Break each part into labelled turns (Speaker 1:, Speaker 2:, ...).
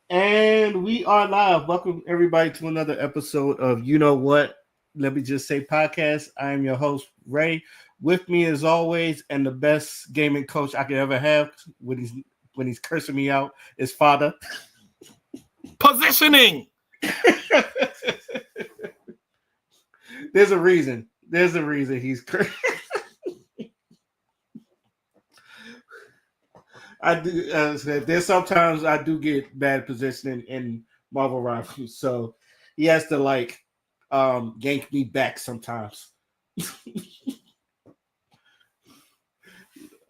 Speaker 1: And we are live. Welcome everybody to another episode of You Know What? Let me just say podcast. I am your host, Ray. With me as always, and the best gaming coach I could ever have when he's cursing me out is father.
Speaker 2: Positioning.
Speaker 1: There's a reason. There's a reason he's cursing. I do. There's sometimes I do get bad positioning in Marvel rivals, so he has to yank me back sometimes,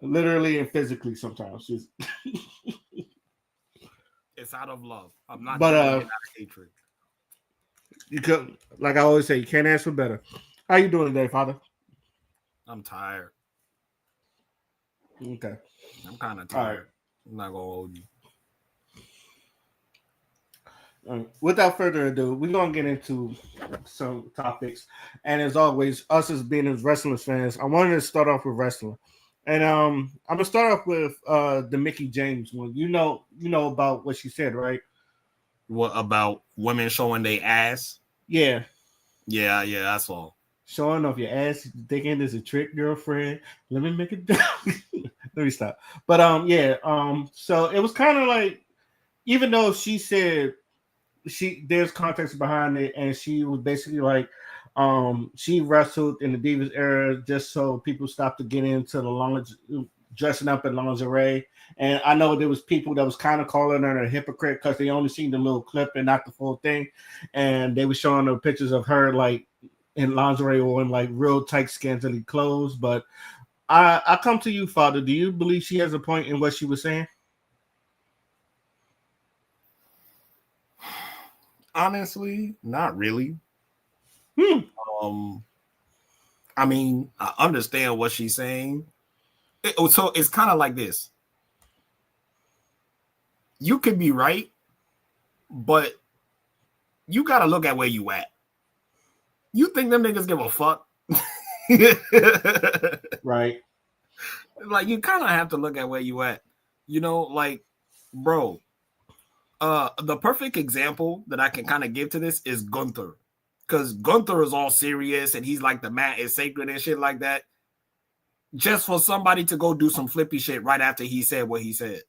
Speaker 1: literally and physically sometimes.
Speaker 2: It's out of love. I'm not
Speaker 1: But
Speaker 2: doing it out of hatred.
Speaker 1: you could, like I always say, you can't ask for better. How you doing today, Father?
Speaker 2: I'm tired.
Speaker 1: Okay.
Speaker 2: I'm kind of
Speaker 1: All right.
Speaker 2: tired. I'm not gonna hold you.
Speaker 1: Without further ado, we're gonna get into some topics, and as always, us as being as wrestling fans, I wanted to start off with wrestling, and I'm gonna start off with the Mickey James one. You know about what she said, right?
Speaker 2: What about women showing their ass?
Speaker 1: Yeah,
Speaker 2: Yeah, that's all.
Speaker 1: showing off your ass, thinking it's a trick, girlfriend. Let me make it down. Let me stop. But yeah, so it was kind of like, even though she said there's context behind it, and she was basically like, she wrestled in the Divas era just so people stopped to get into the dressing up in lingerie. And I know there was people that was kind of calling her a hypocrite because they only seen the little clip and not the full thing, and they were showing her pictures of her like in lingerie or in like real tight scantily clothes. But I come to you, Father. Do you believe she has a point in what she was saying?
Speaker 2: Honestly, not really.
Speaker 1: Hmm.
Speaker 2: Um, I mean, I understand what she's saying. So it's kind of like this. You could be right, but you gotta look at where you at. You think them niggas give a fuck?
Speaker 1: Right.
Speaker 2: Like, you kind of have to look at where you at. Like, bro, the perfect example that I can kind of give to this is Gunther. Because Gunther is all serious and he's like the mat is sacred and shit like that. Just for somebody to go do some flippy shit right after he said what he said.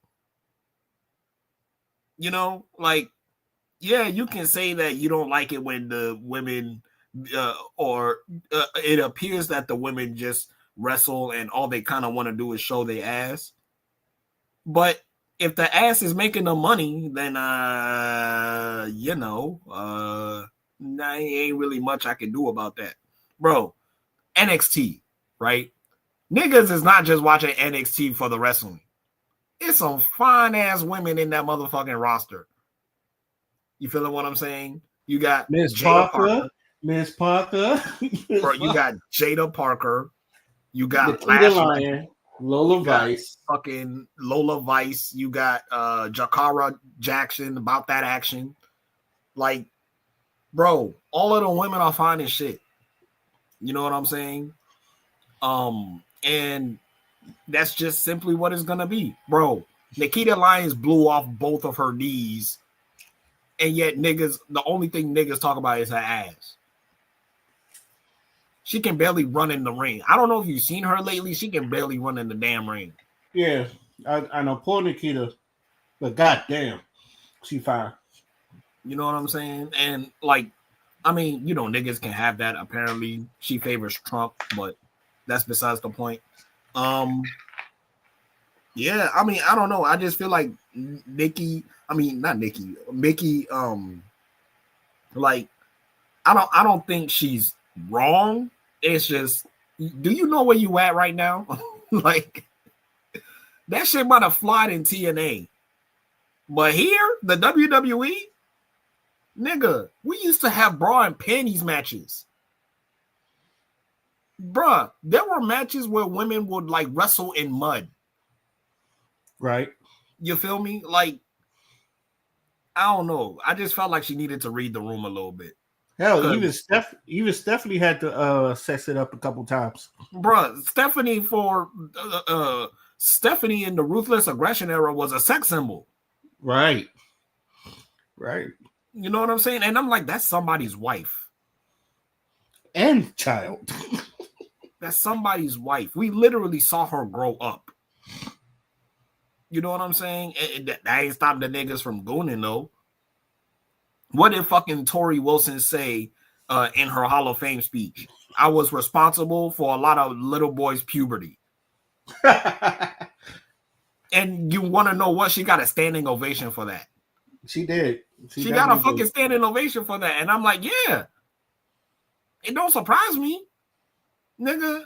Speaker 2: Like, yeah, you can say that you don't like it when the women or it appears that the women just wrestle and all they kind of want to do is show their ass. But if the ass is making them money, then ain't really much I can do about that. Bro, NXT, right? Niggas is not just watching NXT for the wrestling. It's some fine ass women in that motherfucking roster. You feeling what I'm saying? You got
Speaker 1: Miss
Speaker 2: Jada
Speaker 1: Parker. Miss Parker.
Speaker 2: Bro, you got Jada Parker. You got
Speaker 1: Nikita
Speaker 2: Lash Legend.
Speaker 1: Lion. Lola Vice.
Speaker 2: Fucking Lola Vice. You got Jakara Jackson about that action. Like, bro, all of the women are fine as shit. You know what I'm saying? And that's just simply what it's gonna be. Bro, Nikita Lyons blew off both of her knees, and yet niggas, the only thing niggas talk about is her ass. She can barely run in the ring. I don't know if you've seen her lately. She can barely run in the damn ring.
Speaker 1: Yeah, I know. Poor Nikita, but goddamn, she fine.
Speaker 2: You know what I'm saying? And like, I mean, niggas can have that. Apparently, she favors Trump, but that's besides the point. Yeah, I mean, I don't know. I just feel like Mickey, like, I don't think she's wrong. It's just, do you know where you at right now? Like, that shit might have flied in TNA. But here, the WWE, nigga, we used to have bra and panties matches. Bruh, there were matches where women would like wrestle in mud.
Speaker 1: Right.
Speaker 2: You feel me? Like, I don't know. I just felt like she needed to read the room a little bit.
Speaker 1: Hell, even Stephanie had to sex it up a couple times.
Speaker 2: Bruh, Stephanie in the Ruthless Aggression era was a sex symbol.
Speaker 1: Right. Right.
Speaker 2: You know what I'm saying? And I'm like, that's somebody's wife.
Speaker 1: And child.
Speaker 2: That's somebody's wife. We literally saw her grow up. You know what I'm saying? And that ain't stopped the niggas from gooning, though. What did fucking Tori Wilson say in her Hall of Fame speech? I was responsible for a lot of little boys' puberty. And you want to know what? She got a standing ovation for that.
Speaker 1: She did.
Speaker 2: She got a fucking standing ovation for that. And I'm like, yeah. It don't surprise me. Nigga,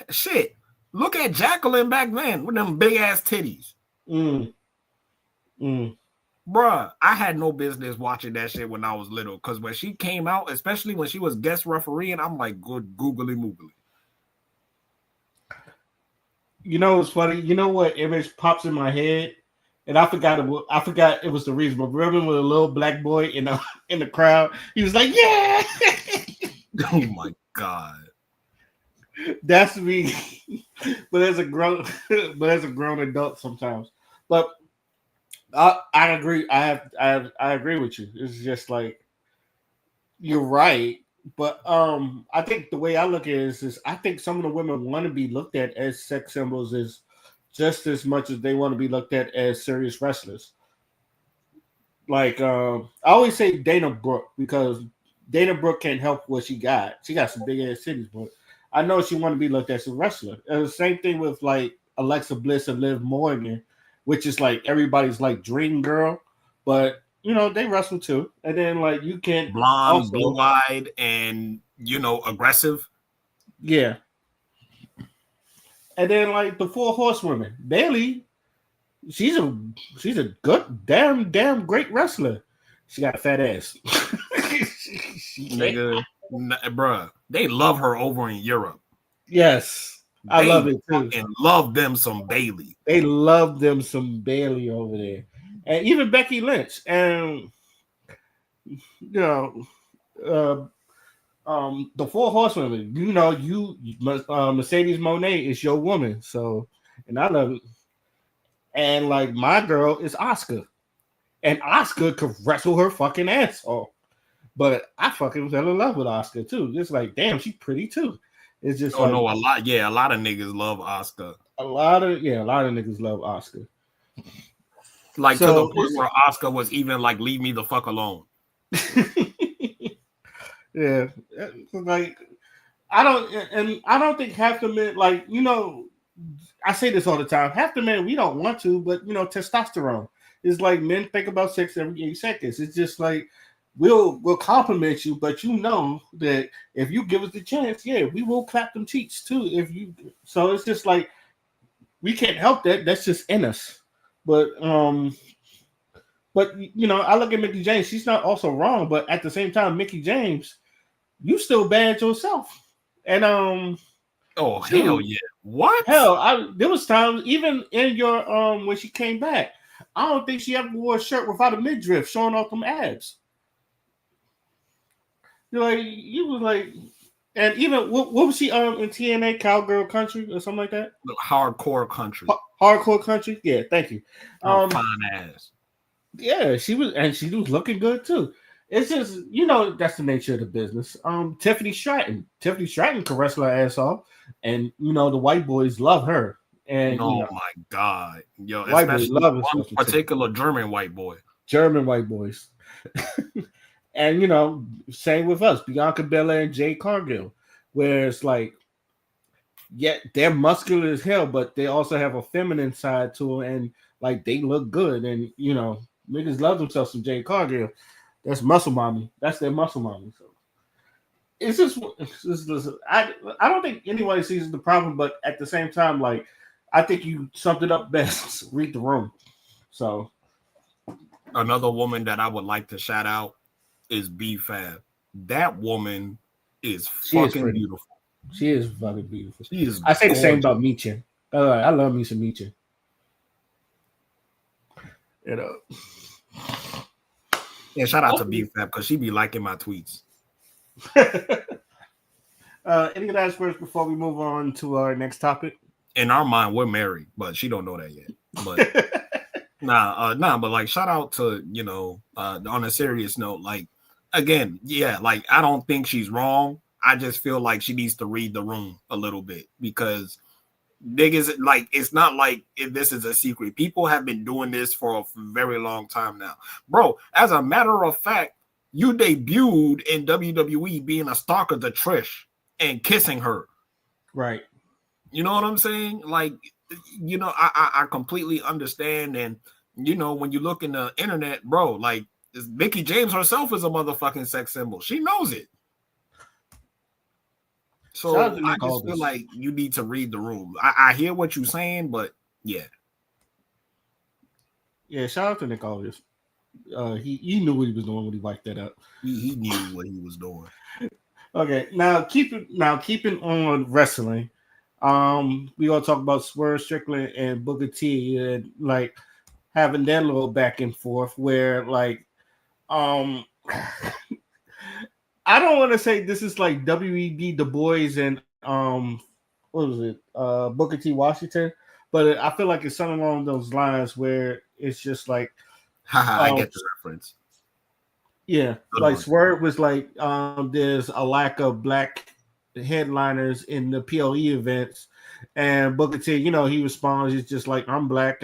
Speaker 2: shit. Look at Jacqueline back then with them big ass titties. Bruh, I had no business watching that shit when I was little. Because when she came out, especially when she was guest refereeing, I'm like, good googly moogly.
Speaker 1: You know what's funny? You know what image pops in my head? And I forgot it was the reason. But remember with a little black boy in the crowd? He was like, yeah.
Speaker 2: Oh my God.
Speaker 1: That's me. but as a grown adult sometimes. But I agree. I agree with you. It's just like you're right. But I think the way I look at it is I think some of the women want to be looked at as sex symbols as just as much as they want to be looked at as serious wrestlers. Like I always say Dana Brooke because Dana Brooke can't help what she got. She got some big ass titties, but I know she want to be looked at as a wrestler. And the same thing with like Alexa Bliss and Liv Morgan, which is like everybody's like dream girl, but you know they wrestle too. And then like you can
Speaker 2: blonde, blue-eyed, and aggressive.
Speaker 1: Yeah. And then like the Four Horsewomen, Bailey, she's a good damn great wrestler. She got a fat ass.
Speaker 2: Nigga, bruh, they love her over in Europe.
Speaker 1: Yes, I love it too.
Speaker 2: And love them some Bailey.
Speaker 1: They love them some Bailey over there, and even Becky Lynch, and the Four Horsewomen. Mercedes Moné is your woman, so and I love it. And like my girl is Oscar, and Oscar could wrestle her fucking ass off. But I fucking fell in love with Oscar too. Just like, damn, she's pretty too. It's just
Speaker 2: a lot of niggas love Oscar.
Speaker 1: A lot of niggas love Oscar.
Speaker 2: Like to the point where Oscar was even like, leave me the fuck alone.
Speaker 1: Yeah. Like I don't think half the men, like, I say this all the time, half the men we don't want to, but testosterone. It's like men think about sex every 8 seconds. It's just like we'll compliment you, but that if you give us the chance, yeah, we will clap them cheeks too. So it's just like we can't help that. That's just in us. But I look at Mickie James. She's not also wrong, but at the same time, Mickie James, you still bad yourself. And
Speaker 2: oh hell yeah, what?
Speaker 1: Hell, there was times even in your when she came back, I don't think she ever wore a shirt without a midriff showing off them abs. You was like, and even what was she in TNA, Cowgirl Country or something like that?
Speaker 2: Hardcore Country.
Speaker 1: Hardcore Country. Yeah, thank you.
Speaker 2: Fine ass.
Speaker 1: Yeah, she was looking good too. It's just that's the nature of the business. Tiffany Stratton can wrestle her ass off, and the white boys love her. And
Speaker 2: my god, yo,
Speaker 1: white boys love
Speaker 2: one particular German white boy.
Speaker 1: German white boys. And same with us, Bianca Belair and Jade Cargill, where it's like, yeah, they're muscular as hell, but they also have a feminine side to them, and like they look good, and niggas love themselves some Jade Cargill. That's muscle mommy. That's their muscle mommy. So it's just I don't think anybody sees the problem, but at the same time, like I think you summed it up best. Read the room. So
Speaker 2: another woman that I would like to shout out is B-Fab. That woman is fucking beautiful.
Speaker 1: She is fucking beautiful.
Speaker 2: She is.
Speaker 1: I say the same about Michin. I love me some Michin.
Speaker 2: Yeah, shout out to B-Fab because she be liking my tweets.
Speaker 1: Any last words before we move on to our next topic?
Speaker 2: In our mind, we're married, but she don't know that yet. But But like, shout out to on a serious note, like again, yeah, like I don't think she's wrong. I just feel like she needs to read the room a little bit because niggas, like, it's not like if this is a secret. People have been doing this for a very long time now, bro. As a matter of fact, you debuted in WWE being a stalker to Trish and kissing her.
Speaker 1: Right.
Speaker 2: You know what I'm saying? Like, I completely understand. And, when you look in the internet, bro, like, Mickey James herself is a motherfucking sex symbol. She knows it. So I just feel like you need to read the room. I hear what you're saying, but yeah.
Speaker 1: Yeah, shout out to Nick Aldis. He knew what he was doing when he wiped that up.
Speaker 2: He knew what he was doing.
Speaker 1: Okay, now keeping on wrestling. We gonna talk about Swerve Strickland and Booker T and like having that little back and forth where like I don't want to say this is like WED Du Bois and what was it? Booker T Washington, but I feel like it's something along those lines where it's just like
Speaker 2: I get the reference.
Speaker 1: Yeah, like Swerve was like there's a lack of black headliners in the PLE events, and Booker T, he responds, he's just like, I'm black.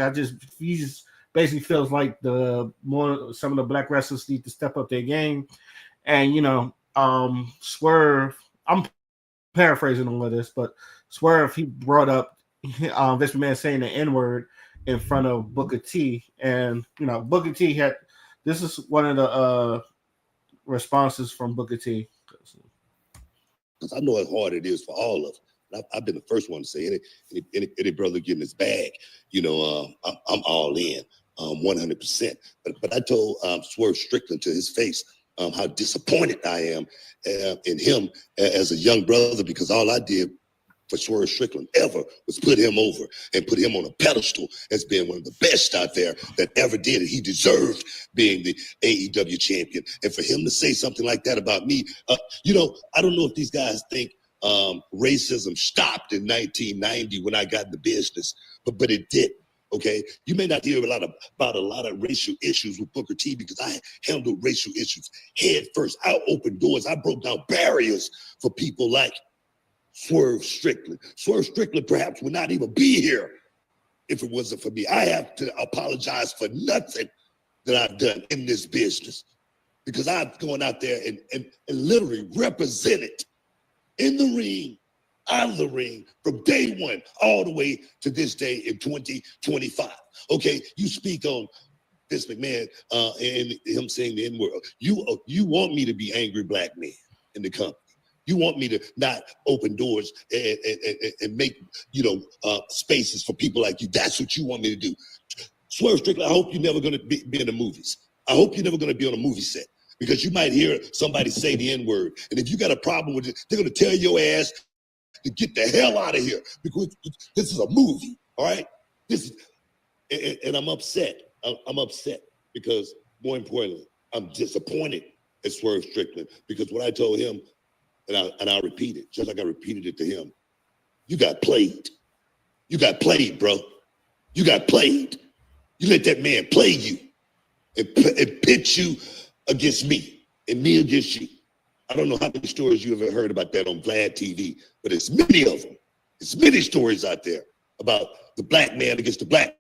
Speaker 1: He just basically feels like some of the black wrestlers need to step up their game. And Swerve, I'm paraphrasing all of this, but Swerve, he brought up Vince McMahon saying the N-word in front of Booker T. And Booker T had this is one of the responses from Booker T.
Speaker 3: Because I know how hard it is for all of them. I've been the first one to say any brother getting his bag, I'm all in, 100%. But I told Swerve Strickland to his face how disappointed I am in him as a young brother, because all I did for Swerve Strickland ever was put him over and put him on a pedestal as being one of the best out there that ever did it. He deserved being the AEW champion. And for him to say something like that about me, I don't know if these guys think racism stopped in 1990 when I got in the business, but it did. Okay, you may not hear about a lot of racial issues with Booker T because I handled racial issues head first. I opened doors. I broke down barriers for people like Swerve Strickland. Swerve Strickland perhaps would not even be here if it wasn't for me. I have to apologize for nothing that I've done in this business because I've gone out there and literally represented in the ring, out of the ring, from day one all the way to this day in 2025. Okay, you speak on Vince McMahon and him saying the N-word. You want me to be angry black man in the company. You want me to not open doors and make, spaces for people like you. That's what you want me to do. Swerve Strickland, I hope you're never going to be in the movies. I hope you're never going to be on a movie set because you might hear somebody say the N-word. And if you got a problem with it, they're going to tell your ass to get the hell out of here because this is a movie, all right? And I'm upset. I'm upset because, more importantly, I'm disappointed at Swerve Strickland because what I told him, and I'll repeat it, just like I repeated it to him. You got played. You got played, bro. You got played. You let that man play you and pit you against me and me against you. I don't know how many stories you ever heard about that on Vlad TV, but it's many of them. It's many stories out there about the black man against the black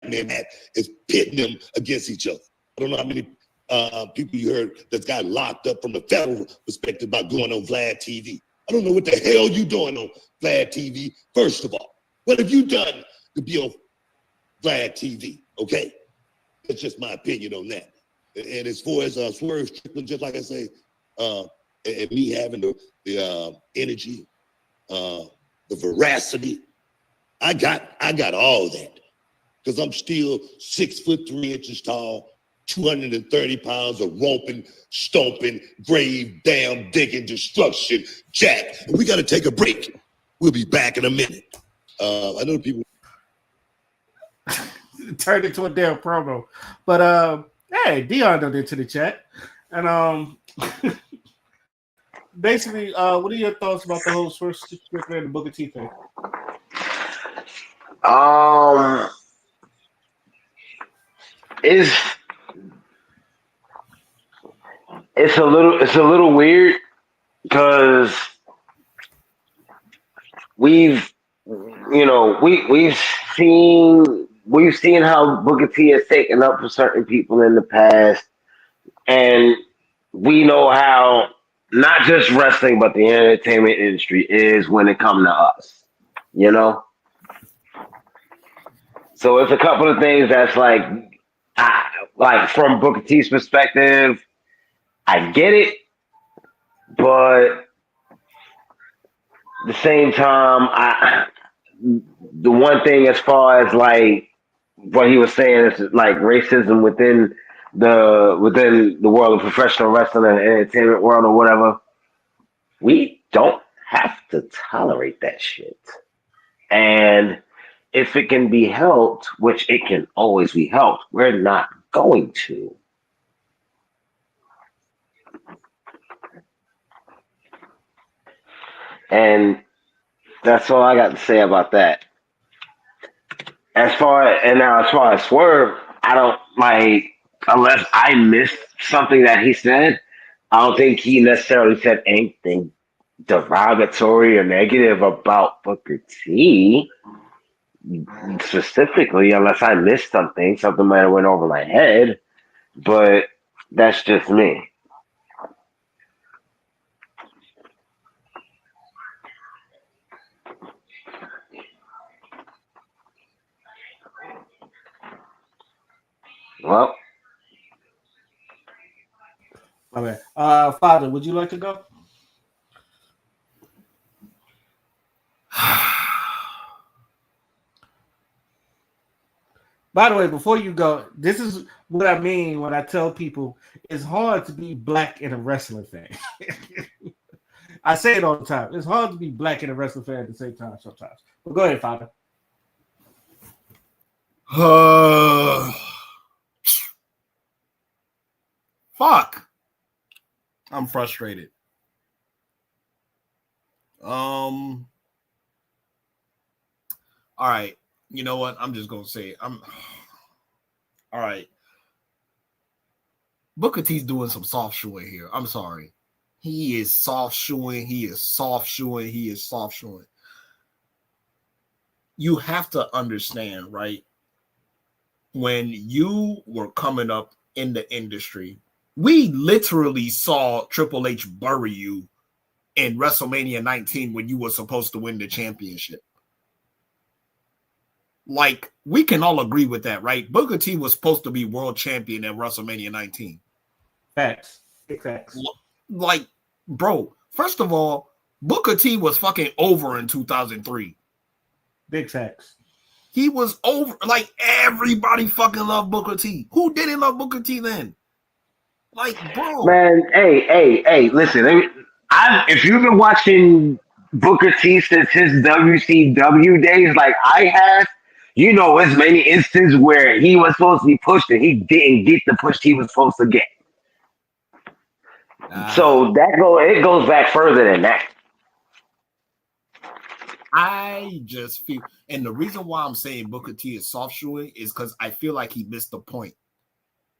Speaker 3: man that is pitting them against each other. I don't know how many people you heard that got locked up from the federal perspective about going on Vlad TV. I don't know what the hell you doing on Vlad TV, first of all. What have you done to be on Vlad TV, okay? That's just my opinion on that. And as far as Swerve Strickland, just like I say, and me having the energy, the veracity, I got all that. Because I'm still 6'3" tall, 230 pounds of romping, stomping, grave, damn, digging, destruction, Jack. And we got to take a break. We'll be back in a minute. I know people
Speaker 1: turned into a damn promo, but hey, Dion done into the chat, and basically, what are your thoughts about the whole Swerve Strickland and Booker T thing?
Speaker 4: It's it's a little weird because we've we've seen how Booker T has taken up for certain people in the past, and we know how not just wrestling but the entertainment industry is when it comes to us. You know, so it's a couple of things that's like from Booker T's perspective, I get it, but at the same time, the one thing as far as like what he was saying is like racism within the world of professional wrestling and entertainment world or whatever. We don't have to tolerate that shit. And if it can be helped, which it can always be helped, we're not going to. And that's all I got to say about that. As far as Swerve, I don't like unless I missed something that he said. I don't think he necessarily said anything derogatory or negative about Booker T specifically, unless I missed something. Something might have went over my head, but that's just me. Well,
Speaker 1: My bad. Father, would you like to go? By the way, before you go, this is what I mean when I tell people it's hard to be black in a wrestling fan. I say it all the time. It's hard to be black and a wrestling fan at the same time sometimes. But go ahead, Father.
Speaker 2: Fuck. I'm frustrated. All right. You know what? I'm just gonna say it. All right. Booker T's doing some soft shoeing here. I'm sorry. He is soft shoeing. He is soft shoeing. He is soft shoeing. You have to understand, right? When you were coming up in the industry, we literally saw Triple H bury you in WrestleMania 19 when you were supposed to win the championship. Like, we can all agree with that, right? Booker T was supposed to be world champion at WrestleMania 19.
Speaker 1: Facts. Big facts.
Speaker 2: Like, bro, first of all, Booker T was fucking over in 2003.
Speaker 1: Big facts.
Speaker 2: He was over. Like, everybody fucking loved Booker T. Who didn't love Booker T then? Like, bro.
Speaker 4: man, hey, listen. If you've been watching Booker T since his WCW days, like I have, you know, there's many instances where he was supposed to be pushed and he didn't get the push he was supposed to get. So it goes back further than that.
Speaker 2: I just feel, and the reason why I'm saying Booker T is soft shoeing is because I feel like he missed the point.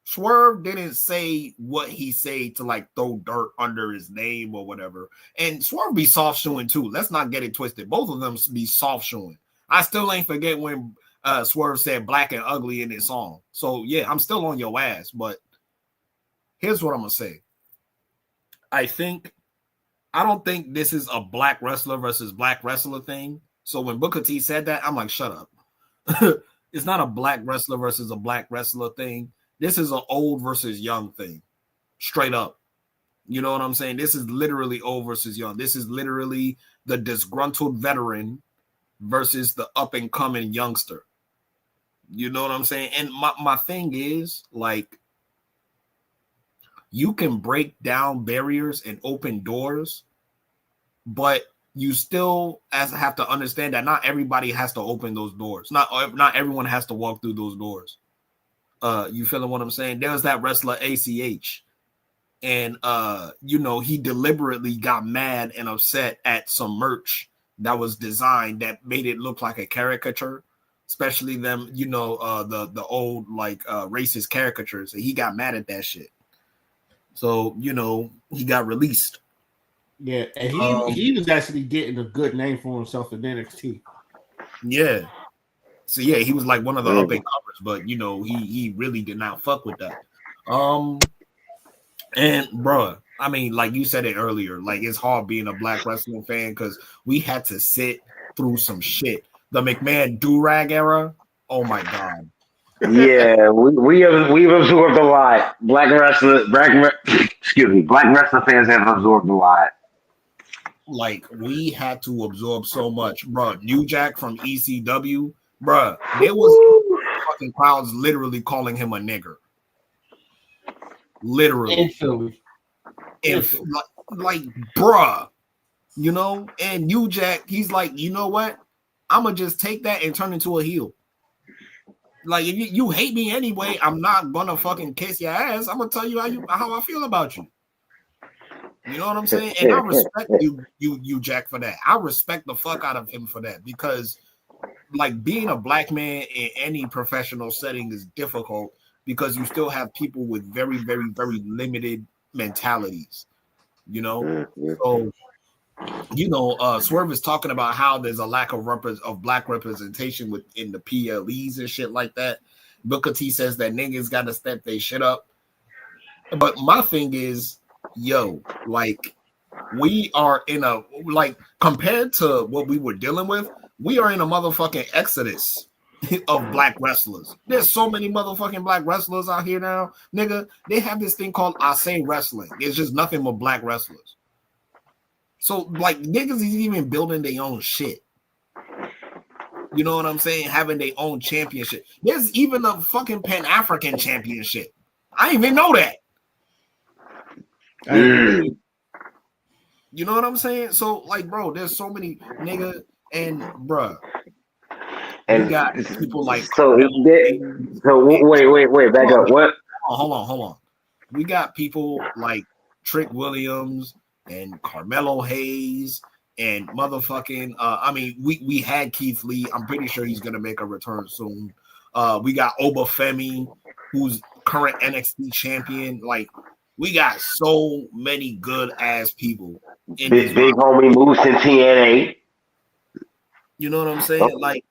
Speaker 2: Swerve didn't say what he said to like throw dirt under his name or whatever. And Swerve be soft shoeing too. Let's not get it twisted. Both of them be soft shoeing. I still ain't forget when Swerve said black and ugly in his song. So yeah, I'm still on your ass. But here's what I'm gonna say. I don't think this is a black wrestler versus black wrestler thing. So when Booker T said that, I'm like, shut up. It's not a black wrestler versus a black wrestler thing. This is an old versus young thing. Straight up. You know what I'm saying? This is literally old versus young. This is literally the disgruntled veteran versus the up-and-coming youngster. You know what I'm saying? And my thing is, like, you can break down barriers and open doors, but you still have to understand that not everybody has to open those doors. Not everyone has to walk through those doors. You feeling what I'm saying? There's that wrestler ACH, and you know, he deliberately got mad and upset at some merch that was designed that made it look like a caricature especially them, the old like racist caricatures. And he got mad at that shit. So, he got released.
Speaker 1: Yeah, and he was actually getting a good name for himself in NXT.
Speaker 2: Yeah. So yeah, he was like one of the up and comers, but he really did not fuck with that. And bruh, I mean, like you said it earlier, like it's hard being a black wrestling fan because we had to sit through some shit. The McMahon do-rag era, oh my god.
Speaker 4: Yeah, we've absorbed a lot. Black wrestler fans have absorbed a lot.
Speaker 2: Like we had to absorb so much, bruh. New Jack from ECW, bruh. There was fucking crowds literally calling him a nigger. Literally.
Speaker 1: In Philly.
Speaker 2: If like bruh, and New Jack, he's like, you know what? I'm gonna just take that and turn into a heel. Like if you hate me anyway, I'm not gonna fucking kiss your ass. I'm gonna tell you how I feel about you. You know what I'm saying? And I respect you Jack for that. I respect the fuck out of him for that because like being a black man in any professional setting is difficult because you still have people with very, very, very limited mentalities. So Swerve is talking about how there's a lack of black representation within the PLEs and shit like that. Booker T says that niggas got to step their shit up. But my thing is, like we are in a compared to what we were dealing with, we are in a motherfucking exodus of black wrestlers. There's so many motherfucking black wrestlers out here now, nigga. They have this thing called I Say Wrestling. It's just nothing but black wrestlers. So like niggas is even building their own shit. You know what I'm saying? Having their own championship. There's even a fucking Pan-African championship. I didn't even know that. You know what I'm saying? So like, bro, there's so many nigga and bruh. And you got people like
Speaker 4: wait, back up. What?
Speaker 2: Hold on. We got people like Trick Williams and Carmelo Hayes and motherfucking we had Keith Lee. I'm pretty sure he's gonna make a return soon. We got Obafemi, who's current NXT champion. Like we got so many good ass people.
Speaker 4: Big homie Moose in TNA.
Speaker 2: You know what I'm saying? Like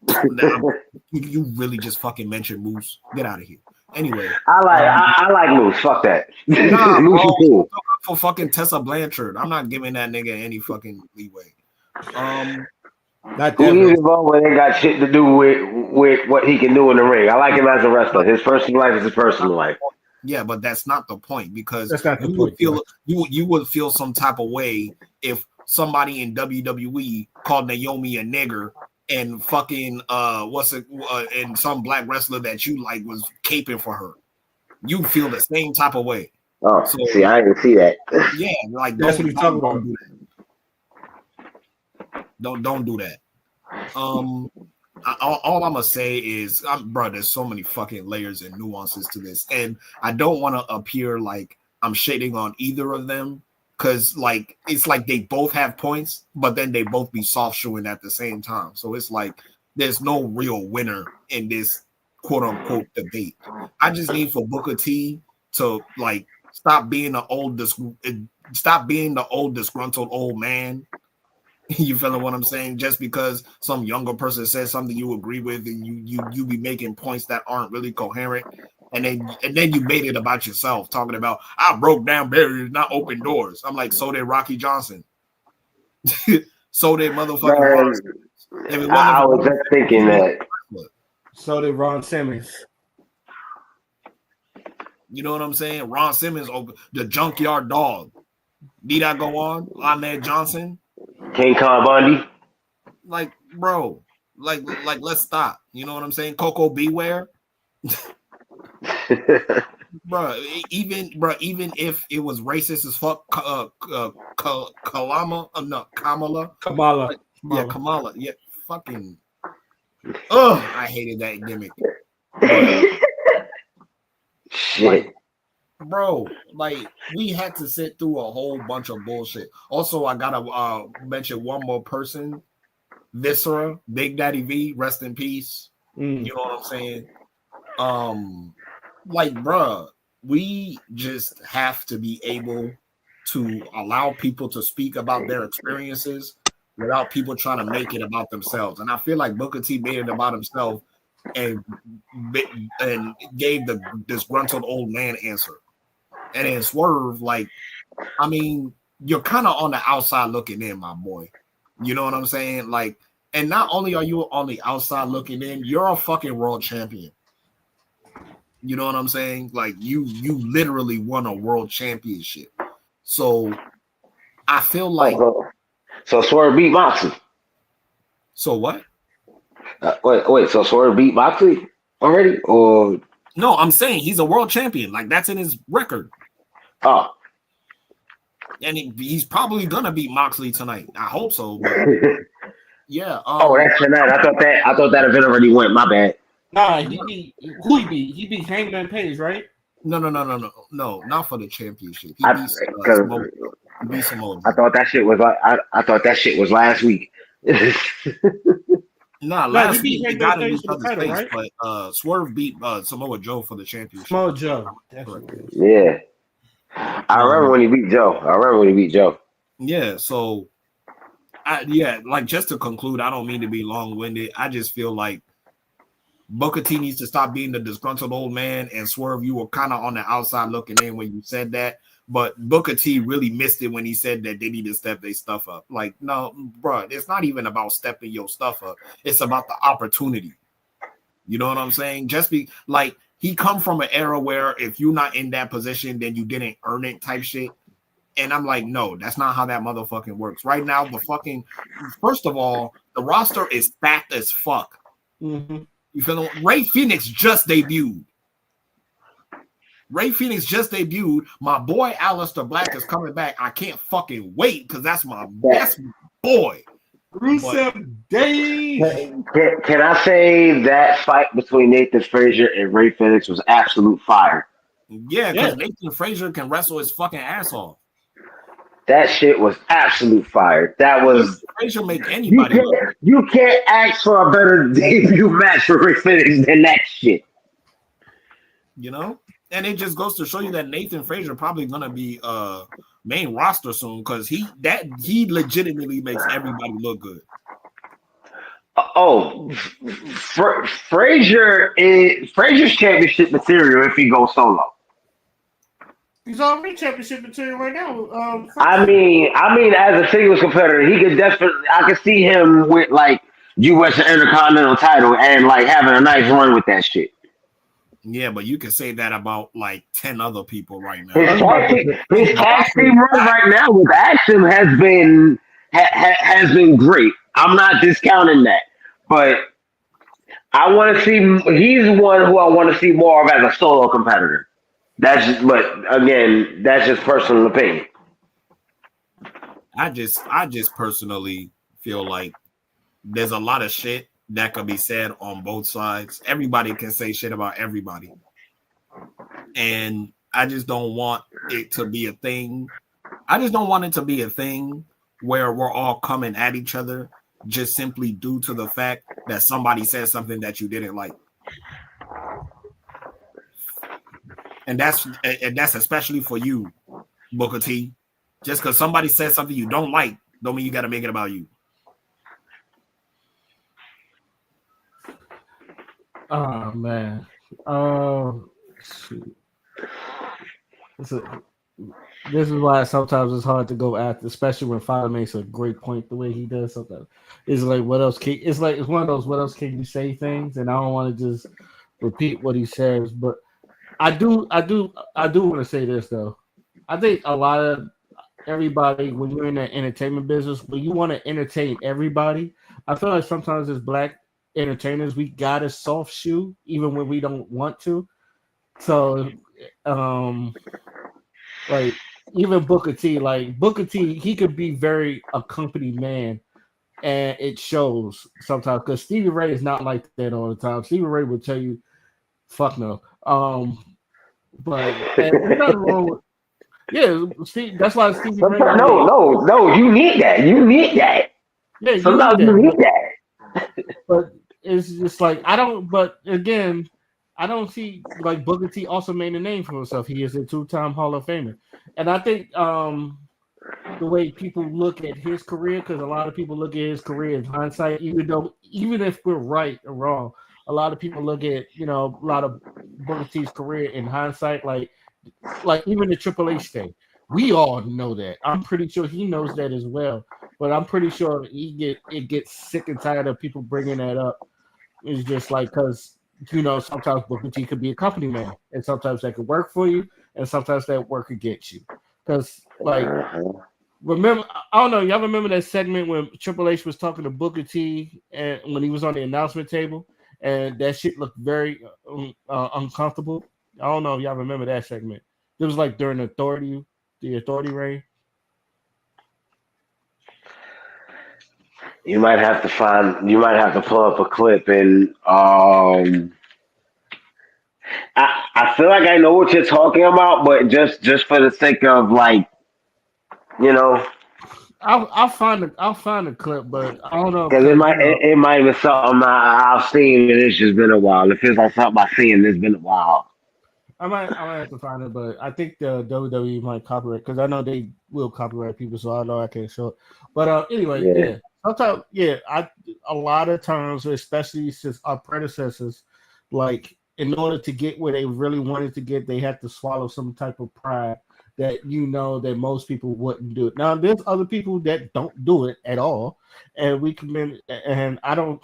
Speaker 2: you really just fucking mentioned Moose. Get out of here. Anyway,
Speaker 4: I like Moose. Fuck that.
Speaker 2: Nah,
Speaker 4: Moose is cool.
Speaker 2: For fucking Tessa Blanchard, I'm not giving that nigga any fucking leeway.
Speaker 1: Not
Speaker 4: He's involved when it got shit to do with what he can do in the ring. I like him as a wrestler. His personal life is his personal life.
Speaker 2: Yeah, but that's not the point because
Speaker 1: you
Speaker 2: would feel some type of way if somebody in WWE called Naomi a nigger and fucking and some black wrestler that you like was caping for her. You feel the same type of way.
Speaker 4: Oh, so, see, I didn't see that.
Speaker 2: Yeah, like
Speaker 1: that's what he's talking about.
Speaker 2: Don't do that. All I'm gonna say is, bro, there's so many fucking layers and nuances to this, and I don't want to appear like I'm shading on either of them because, like, it's like they both have points, but then they both be soft shoeing at the same time. So it's like there's no real winner in this quote unquote debate. I just need for Booker T to like stop being the old disgruntled old man. You feeling what I'm saying? Just because some younger person says something you agree with, and you be making points that aren't really coherent, and then you made it about yourself, talking about I broke down barriers, not open doors. I'm like, so did Rocky Johnson. So did motherfucking Ron.
Speaker 4: I was just thinking that.
Speaker 1: So did Ron Simmons.
Speaker 2: You know what I'm saying? Ron Simmons, the junkyard dog. Need I go on? Ahmed Johnson.
Speaker 4: King Kong Bundy.
Speaker 2: Like, bro, like let's stop. You know what I'm saying? Coco Beware. Bro, even if it was racist as fuck, Kamala. Yeah, Kamala. Yeah, fucking. Oh, I hated that gimmick.
Speaker 4: Shit.
Speaker 2: Bro, like we had to sit through a whole bunch of bullshit. Also, I gotta mention one more person, Viscera, Big Daddy V, rest in peace. You know what I'm saying? Like, bruh, we just have to be able to allow people to speak about their experiences without people trying to make it about themselves. And I feel like Booker T made it about himself and gave the disgruntled old man answer. And then Swerve, like, I mean, you're kind of on the outside looking in, my boy. You know what I'm saying? Like, and not only are you on the outside looking in, you're a fucking world champion. You know what I'm saying? Like, you literally won a world championship. So I feel like
Speaker 4: so Swerve beat Moxley.
Speaker 2: So what?
Speaker 4: Wait. So Swerve beat Moxley already, or
Speaker 2: no? I'm saying he's a world champion. Like, that's in his record.
Speaker 4: Oh,
Speaker 2: and he's probably gonna beat Moxley tonight. I hope so. But yeah.
Speaker 4: That's tonight. I thought that event already went. My bad.
Speaker 1: Nah, he beat He beat Hangman Page, right?
Speaker 2: No, not for the championship. He beat Samoa.
Speaker 4: I thought that shit was last week.
Speaker 2: Last week he got in each other's face, right? But Swerve beat Samoa Joe for the championship.
Speaker 1: Samoa Joe, definitely.
Speaker 4: Yeah, I remember when he beat Joe.
Speaker 2: Yeah, so like, just to conclude, I don't mean to be long-winded. I just feel like Booker T needs to stop being the disgruntled old man, and Swerve, you were kind of on the outside looking in when you said that. But Booker T really missed it when he said that they need to step their stuff up. Like, no, bro, it's not even about stepping your stuff up. It's about the opportunity. You know what I'm saying? Just be like, he come from an era where if you're not in that position, then you didn't earn it type shit. And I'm like, no, that's not how that motherfucking works. Right now, first of all, the roster is stacked as fuck.
Speaker 1: Mm-hmm.
Speaker 2: You feel me? Ray Phoenix just debuted. My boy Aleister Black is coming back. I can't fucking wait because that's my best boy.
Speaker 1: Rusev Day.
Speaker 4: Can I say that fight between Nathan Frazier and Ray Phoenix was absolute fire?
Speaker 2: Yeah, because Nathan Frazier can wrestle his fucking ass off.
Speaker 4: That shit was absolute fire. That was
Speaker 2: Frazier make anybody.
Speaker 4: You can't ask for a better debut match for Ray Phoenix than that shit.
Speaker 2: You know, and it just goes to show you that Nathan Frazier probably gonna be main roster soon because he legitimately makes everybody look good.
Speaker 4: Frazier's championship material if he goes solo.
Speaker 1: He's already championship material right now.
Speaker 4: I mean, as a singles competitor, he could definitely. I could see him with like U.S. Intercontinental title and like having a nice run with that shit.
Speaker 2: Yeah, but you can say that about like 10 other people right now.
Speaker 4: His tag team run right now with Action has been great. I'm not discounting that, but I want to see. He's one who I want to see more of as a solo competitor. But again, that's just personal opinion.
Speaker 2: I just personally feel like there's a lot of shit that could be said on both sides. Everybody can say shit about everybody. And I just don't want it to be a thing. I just don't want it to be a thing where we're all coming at each other just simply due to the fact that somebody said something that you didn't like. And that's especially for you, Booker T. Just because somebody says something you don't like, don't mean you got to make it about you.
Speaker 1: Oh man. Shoot. This is why sometimes it's hard to go after, especially when Fowler makes a great point the way he does. Sometimes it's like, what else? It's one of those. What else can you say things? And I don't want to just repeat what he says, but I do want to say this though. I think a lot of everybody, when you're in the entertainment business, when you want to entertain everybody, I feel like sometimes as black entertainers, we got a soft shoe even when we don't want to. So, like even Booker T, he could be very accompanied man, and it shows sometimes because Stevie Ray is not like that all the time. Stevie Ray will tell you, "Fuck no." But there's nothing wrong with. Yeah, Steve, that's why Stevie Ray.
Speaker 4: No, you need that. You need that.
Speaker 1: Yeah,
Speaker 4: sometimes you need that.
Speaker 1: But it's just like I don't. But again, I don't see like Booker T also made a name for himself. He is a 2-time Hall of Famer, and I think the way people look at his career, because a lot of people look at his career in hindsight, even if we're right or wrong, a lot of people look at a lot of Booker T's career in hindsight, like even the Triple H thing. We all know that. I'm pretty sure he knows that as well. But I'm pretty sure it gets sick and tired of people bringing that up. It's just like because sometimes Booker T could be a company man, and sometimes that could work for you, and sometimes that work against you. Because like remember, I don't know, y'all remember that segment when Triple H was talking to Booker T and when he was on the announcement table, and that shit looked very uncomfortable. I don't know if y'all remember that segment. It was like during the authority reign.
Speaker 4: You might have to pull up a clip and I feel like I know what you're talking about, but just for the sake of like, you know,
Speaker 1: I'll find the clip, but I don't know
Speaker 4: because
Speaker 1: because
Speaker 4: it might be something I've seen and it's just been a while. It feels like something I've seen and it's been a while.
Speaker 1: I might have to find it, but I think the WWE might copyright because I know they will copyright people, so I know I can't show it. But anyway,
Speaker 4: Yeah.
Speaker 1: yeah. Sometimes, yeah, a lot of times, especially since our predecessors, like in order to get where they really wanted to get, they had to swallow some type of pride that that most people wouldn't do it. Now, there's other people that don't do it at all, and we commend, and I don't,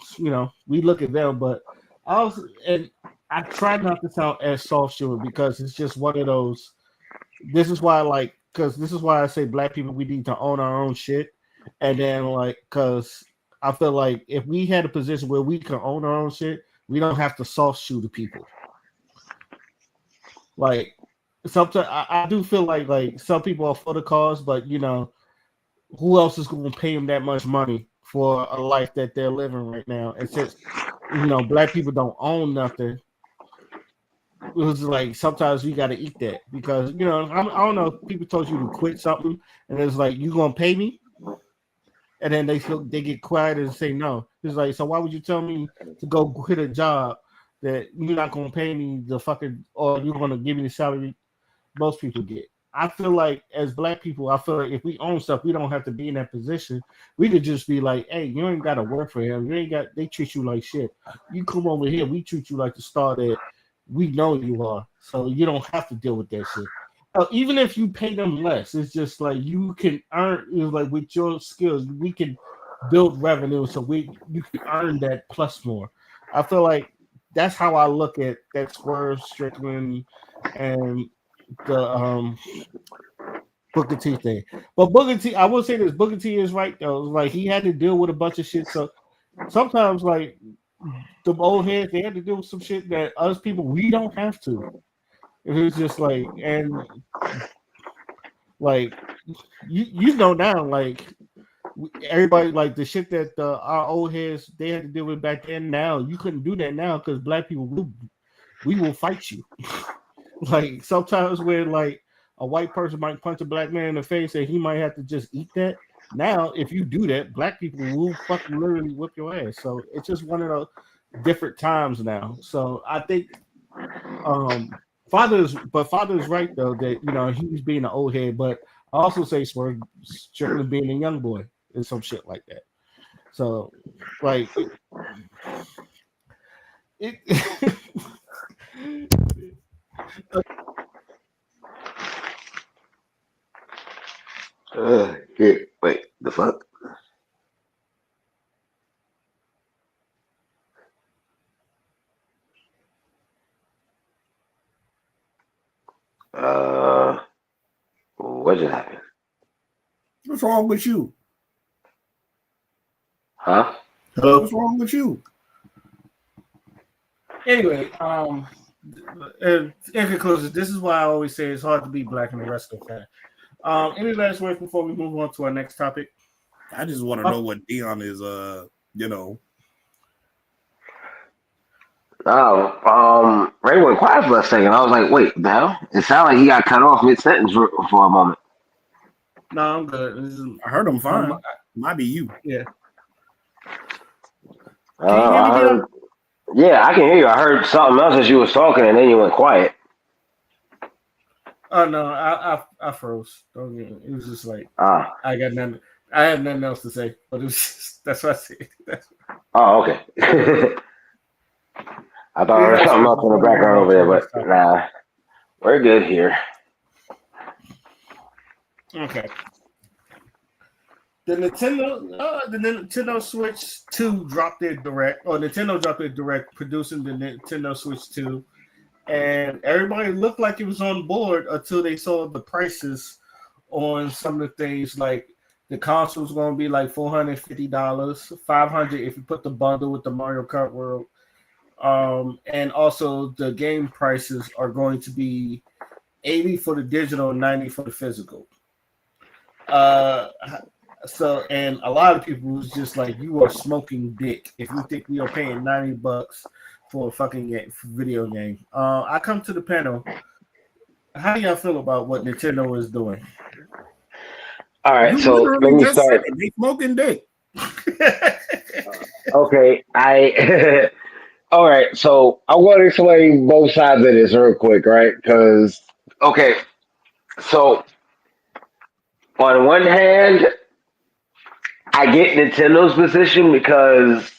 Speaker 1: we look at them, but I also and I try not to sound as soft shouldered because it's just one of those. This is why, because this is why I say black people we need to own our own shit, and then because I feel like if we had a position where we can own our own shit, we don't have to soft shoe the people. Like sometimes I do feel like some people are for the cause, but who else is going to pay them that much money for a life that they're living right now? And since black people don't own nothing, it was like sometimes we got to eat that because I don't know if people told you to quit something and it's like you gonna pay me, and then they get quiet and say no. It's like, so why would you tell me to go quit a job that you're not gonna pay me the fucking, or you're gonna give me the salary most people get? I feel like as black people, I feel like if we own stuff, we don't have to be in that position. We could just be like, hey, you ain't got to work for him. They treat you like shit. You come over here, we treat you like the star that we know you are. So you don't have to deal with that shit. Even if you pay them less, it's just like you can earn. It's like with your skills, we can build revenue, so you can earn that plus more. I feel like that's how I look at that Swerve Strickland and the Booker T thing. But Booker T, I will say this: Booker T is right though. Like he had to deal with a bunch of shit. So sometimes, like the old heads, they had to deal with some shit that us people we don't have to. It was just like, and like you know now, like everybody, like the shit that our old heads they had to deal with back then. Now you couldn't do that now because black people we will fight you. Like sometimes where like a white person might punch a black man in the face and he might have to just eat that. Now, if you do that, black people will fucking literally whip your ass. So it's just one of those different times now. So I think Father is right though that he's being an old head, but I also say Swerve Strickland being a young boy and some shit like that. So like it
Speaker 4: Wait, the fuck? What just happened?
Speaker 2: What's wrong with you?
Speaker 4: Huh?
Speaker 1: Hello?
Speaker 2: What's wrong with you?
Speaker 1: Anyway, in conclusion, this is why I always say it's hard to be black in the wrestling fan. Any last words before we move on to our next topic?
Speaker 2: I just want to know what Dion is,
Speaker 4: Oh, Ray went quiet for a second. I was like, wait, the hell? It sounded like he got cut off mid-sentence for a moment.
Speaker 1: No, I'm good.
Speaker 2: I heard him fine. Might be you.
Speaker 1: Yeah.
Speaker 4: I heard Yeah, I can hear you. I heard something else as you was talking, and then you went quiet.
Speaker 1: Oh no, I froze. Don't get it. It was just like
Speaker 4: Ah,
Speaker 1: I got nothing. I have nothing else to say, but it was just, that's what I said.
Speaker 4: oh, okay. I thought I
Speaker 1: You
Speaker 4: heard
Speaker 1: guys
Speaker 4: something
Speaker 1: can
Speaker 4: else
Speaker 1: just
Speaker 4: in the
Speaker 1: go ahead
Speaker 4: background
Speaker 1: on
Speaker 4: over
Speaker 1: to
Speaker 4: there,
Speaker 1: the
Speaker 4: but
Speaker 1: next topic.
Speaker 4: nah, we're good here.
Speaker 1: Okay. The Nintendo Switch 2 dropped their direct, or Nintendo dropped their direct producing the Nintendo Switch 2, and everybody looked like it was on board until they saw the prices on some of the things. Like the console's going to be like $450, $500 if you put the bundle with the Mario Kart World, and also the game prices are going to be 80 for the digital and 90 for the physical. Uh, so, and a lot of people was just like, "You are smoking dick if you think we are paying $90 for a fucking video game." I come to the panel. How do y'all feel about what Nintendo is doing?
Speaker 4: All right,
Speaker 2: You
Speaker 4: so let
Speaker 2: literally
Speaker 4: me
Speaker 2: just said
Speaker 4: start.
Speaker 2: it. They smoking dick.
Speaker 4: Okay, I. All right, so I want to explain both sides of this real quick, right? Because okay, so on one hand, I get Nintendo's position because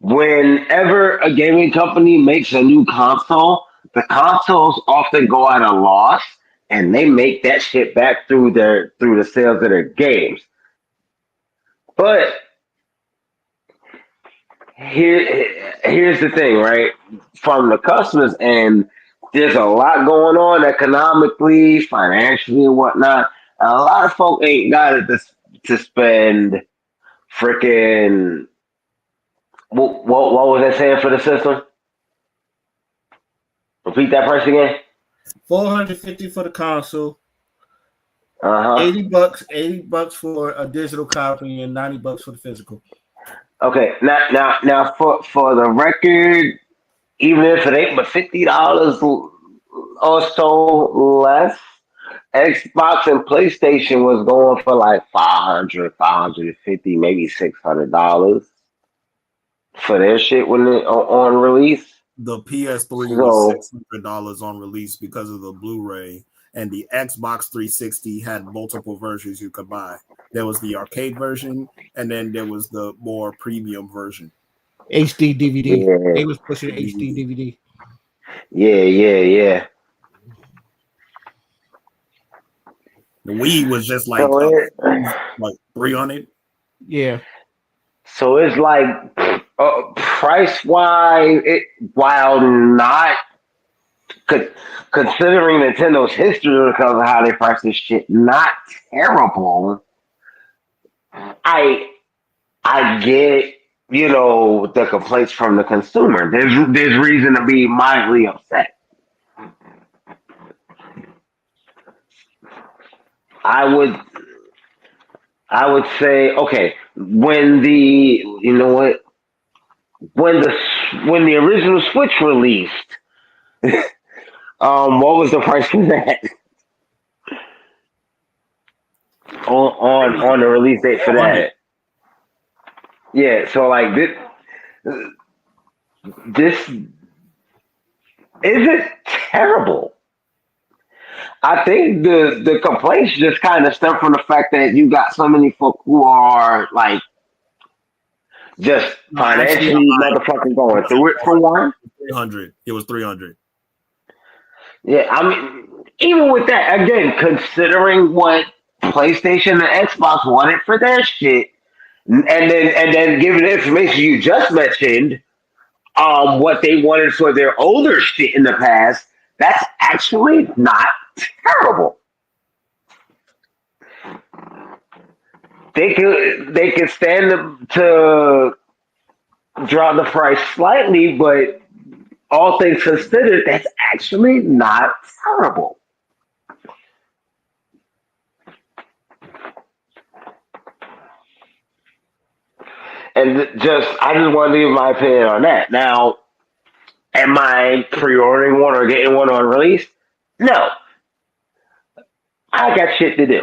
Speaker 4: whenever a gaming company makes a new console, the consoles often go at a loss, and they make that shit back through the sales of their games. But here's the thing, right? From the customers end, there's a lot going on economically, financially, and whatnot. And a lot of folk ain't got it to spend freaking what was that saying for the system? Repeat that price again.
Speaker 1: 450 for the console,
Speaker 4: Uh huh.
Speaker 1: $80 for a digital copy, and $90 for the physical.
Speaker 4: Okay. Now for the record, even if it ain't but $50 or so less, Xbox and PlayStation was going for like 500, 550, maybe $600 for their shit when it on release.
Speaker 2: The PS3 was
Speaker 4: So
Speaker 2: $600 on release because of the Blu-ray, and the Xbox 360 had multiple versions you could buy. There was the arcade version, and then there was the more premium version.
Speaker 1: HD DVD.
Speaker 4: yeah,
Speaker 1: They was pushing HD
Speaker 2: DVD.
Speaker 1: DVD.
Speaker 4: yeah.
Speaker 2: The Wii was just like
Speaker 4: So it,
Speaker 2: like 300.
Speaker 1: Yeah.
Speaker 4: so it's like price wise, it while not con- considering Nintendo's history because of how they price this shit, not terrible. I I get the complaints from the consumer. There's reason to be mildly upset. I would I would say okay when the you know what when the original Switch released, what was the price for that on the release date for
Speaker 2: 400.
Speaker 4: that? Yeah, so like this isn't terrible. I think the complaints just kind of stem from the fact that you got so many folk who are like just
Speaker 2: No, actually, I'm
Speaker 4: financially
Speaker 2: lying.
Speaker 4: motherfucking
Speaker 2: It
Speaker 4: going
Speaker 2: wasn't
Speaker 4: through it for
Speaker 2: 400.
Speaker 4: one.
Speaker 2: It was 300. It was 300.
Speaker 4: Yeah, I mean, even with that, again, considering what PlayStation and Xbox wanted for their shit, and then given the information you just mentioned, what they wanted for their older shit in the past, that's actually not terrible. They could stand to drop the price slightly, but all things considered, that's actually not terrible. And I just want to leave my opinion on that. Now, am I pre-ordering one or getting one on release? No, I got shit to do.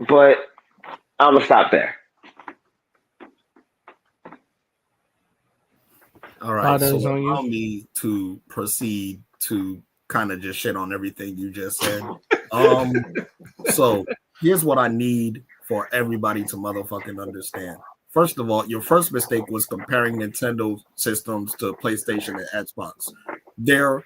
Speaker 4: But I'm gonna stop there.
Speaker 2: All right, so
Speaker 1: Others on
Speaker 2: allow
Speaker 1: you.
Speaker 2: me to proceed to kind of just shit on everything you just said. So here's what I need for everybody to motherfucking understand. First of all, your first mistake was comparing Nintendo systems to PlayStation and Xbox. They're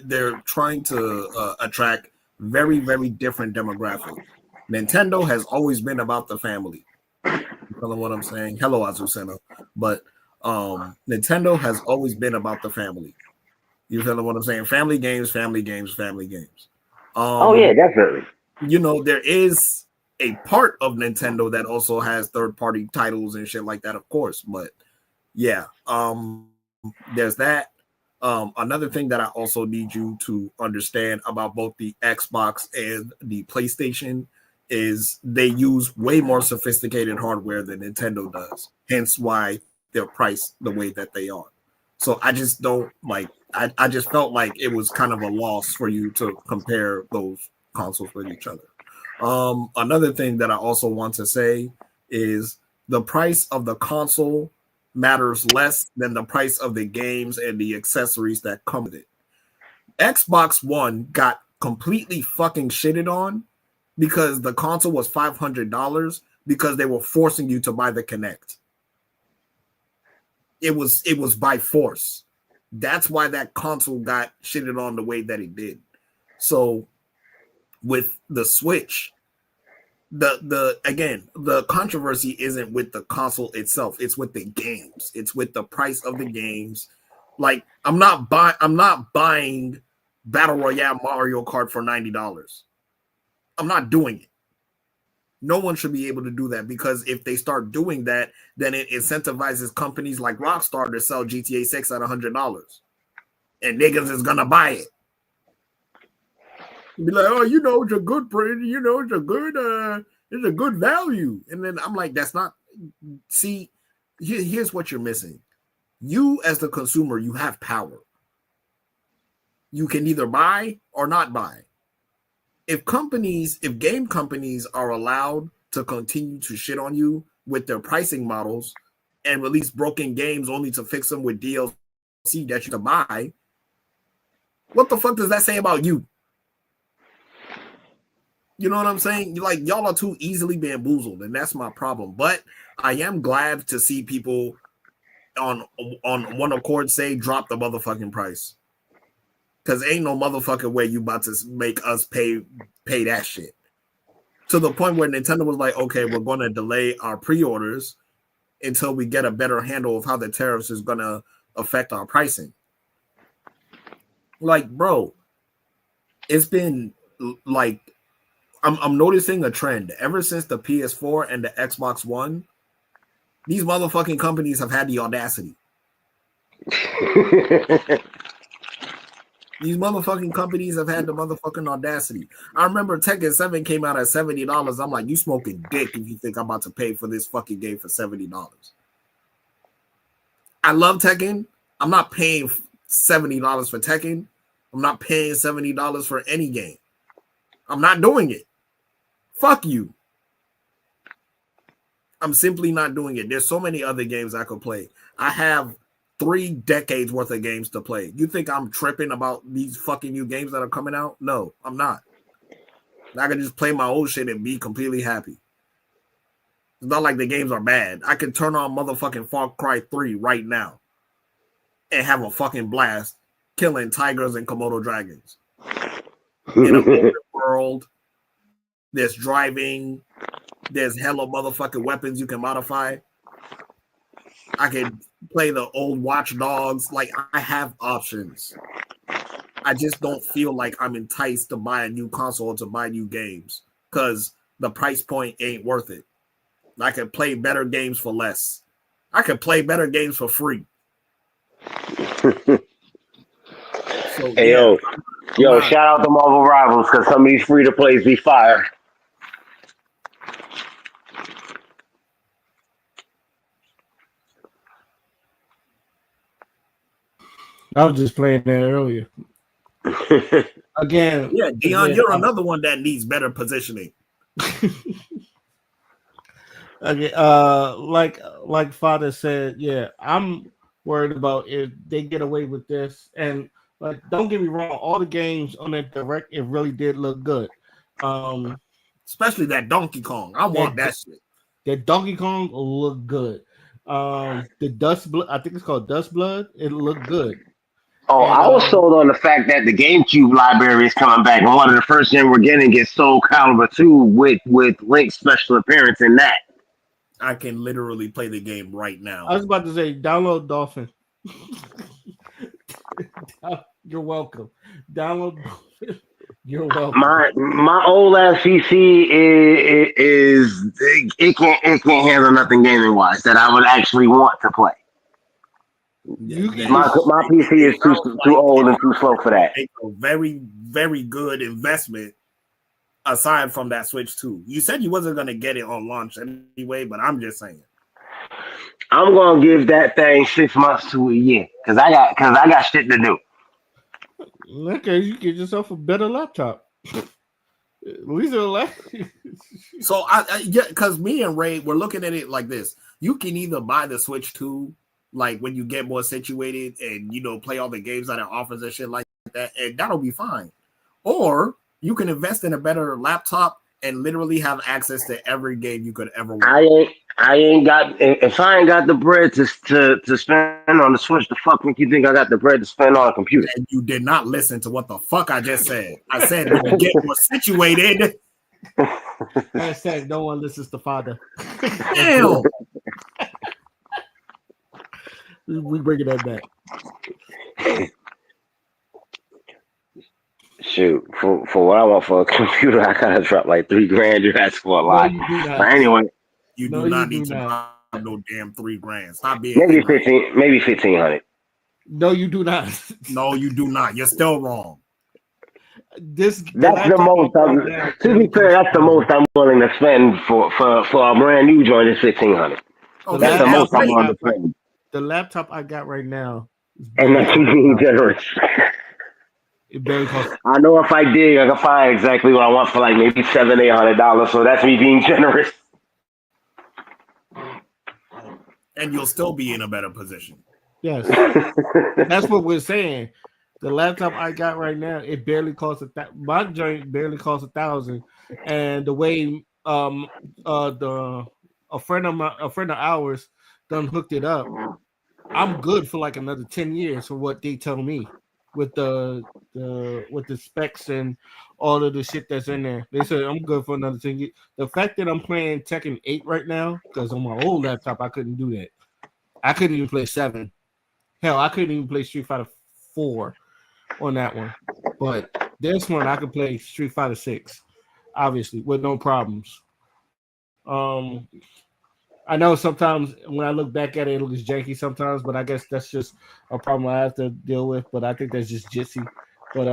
Speaker 2: they're trying to attract very, very different demographics. Nintendo has always been about the family. You know what I'm saying? Hello, Azucena. But Nintendo has always been about the family. You feel what I'm saying? Family games, family games, family games.
Speaker 4: Oh yeah, definitely.
Speaker 2: You know, there is a part of Nintendo that also has third-party titles and shit like that, of course. But yeah, there's that. Another thing that I also need you to understand about both the Xbox and the PlayStation is they use way more sophisticated hardware than Nintendo does. Hence why they're priced the way that they are. So I just don't like I just felt like it was kind of a loss for you to compare those consoles with each other. Another thing that I also want to say is the price of the console matters less than the price of the games and the accessories that come with it. Xbox One got completely fucking shitted on because the console was $500 because they were forcing you to buy the Kinect. It was by force. That's why that console got shitted on the way that it did. So with the Switch, the controversy isn't with the console itself, it's with the games, it's with the price of the games. Like I'm not buying Battle Royale Mario Kart for $90. I'm not doing it. No one should be able to do that because if they start doing that, then it incentivizes companies like Rockstar to sell GTA 6 at $100, and niggas is gonna buy it. Be like, oh, you know, it's a good print, you know, it's a good value. And then I'm like, that's not. See, here's what you're missing. You as the consumer, you have power. You can either buy or not buy. If game companies are allowed to continue to shit on you with their pricing models and release broken games only to fix them with DLC that you can buy, what the fuck does that say about you? You know what I'm saying? Like, y'all are too easily bamboozled, and that's my problem. But I am glad to see people on one accord say drop the motherfucking price. Because ain't no motherfucking way you about to make us pay that shit. To the point where Nintendo was like, okay, we're going to delay our pre-orders until we get a better handle of how the tariffs is going to affect our pricing. Like, bro, it's been like, I'm noticing a trend. Ever since the PS4 and the Xbox One, these motherfucking companies have had the audacity. These motherfucking companies have had the motherfucking audacity. I remember Tekken 7 came out at $70. I'm like, you smoking dick if you think I'm about to pay for this fucking game for $70. I love Tekken. I'm not paying $70 for Tekken. I'm not paying $70 for any game. I'm not doing it. Fuck you. I'm simply not doing it. There's so many other games I could play. I have 3 decades worth of games to play. You think I'm tripping about these fucking new games that are coming out? No, I'm not. I can just play my old shit and be completely happy. It's not like the games are bad. I can turn on motherfucking Far Cry 3 right now and have a fucking blast killing tigers and Komodo dragons. In an open world, there's driving, there's hella motherfucking weapons you can modify. I can play the old Watch Dogs. Like, I have options. I just don't feel like I'm enticed to buy a new console or to buy new games because the price point ain't worth it. I can play better games for less. I can play better games for free. So,
Speaker 4: hey,
Speaker 2: yeah,
Speaker 4: yo, shout out to Marvel Rivals because some of these free to plays be fire.
Speaker 1: I was just playing that earlier. Again,
Speaker 2: Yeah, Dion, you're another one that needs better positioning.
Speaker 1: Okay, like Father said, yeah, I'm worried about if they get away with this. And like, don't get me wrong, all the games on that direct, it really did look good. Um,
Speaker 2: Especially that Donkey Kong. I want that shit.
Speaker 1: that Donkey Kong looked good. The Dust Blood, I think it's called Dust Blood. It looked good.
Speaker 4: Oh,
Speaker 1: And
Speaker 4: I was sold on the fact that the GameCube library is coming back, and one of the first gen we're getting is Soul Calibur 2 with Link's special appearance in that.
Speaker 2: I can literally play the game right
Speaker 1: I
Speaker 2: now.
Speaker 1: was about to say, download Dolphin. You're welcome. Download Dolphin. You're welcome.
Speaker 4: My old ass PC is it can't handle nothing gaming wise that I would actually want to play.
Speaker 1: You can
Speaker 4: My PC is too old and too slow for that.
Speaker 2: It's a very, very good investment aside from that Switch 2. You said you wasn't going to get it on launch anyway, but I'm just saying.
Speaker 4: I'm gonna give that thing 6 months to a year because I got shit to do.
Speaker 1: Okay, you get yourself a better laptop. At least
Speaker 2: So because me and Ray we're looking at it like this. You can either buy the Switch 2, like when you get more situated and play all the games that it offers and shit like that, and that'll be fine. Or you can invest in a better laptop and literally have access to every game you could ever want.
Speaker 4: I ain't got if I ain't got the bread to spend on the Switch, the fuck make you think I got the bread to spend on a computer?
Speaker 2: And you did not listen to what the fuck I just said. I said when you get more situated.
Speaker 1: I said no one listens to Father.
Speaker 2: Damn.
Speaker 1: We bringing that back.
Speaker 4: Shoot, for what I want for a computer, I gotta drop like $3,000. You ask for a lot. But anyway,
Speaker 2: you do not need to drop no damn $3,000. Stop being
Speaker 4: maybe 1,500.
Speaker 1: No, you do not.
Speaker 2: No, you do not. You're still wrong.
Speaker 4: That's the most. To be fair, that's the most I'm willing to spend for a brand new joint is 1,500. That's the most I'm willing to spend.
Speaker 1: The laptop I got right now,
Speaker 4: and that's being generous.
Speaker 1: It barely costs.
Speaker 4: I know if I dig, I can find exactly what I want for like maybe $700-800. So that's me being generous.
Speaker 2: And you'll still be in a better position.
Speaker 1: Yes, that's what we're saying. The laptop I got right now, it barely costs my joint barely costs $1,000, and the way a friend of ours done hooked it up, I'm good for like another 10 years for what they tell me with the specs and all of the shit that's in there. They said I'm good for another 10 years. The fact that I'm playing Tekken 8 right now, because on my old laptop I couldn't do that. I couldn't even play 7. Hell, I couldn't even play Street Fighter 4 on that one. But this one I could play Street Fighter 6, obviously, with no problems. I know sometimes when I look back at it, it looks janky sometimes, but I guess that's just a problem I have to deal with. But I think that's just jitsi. But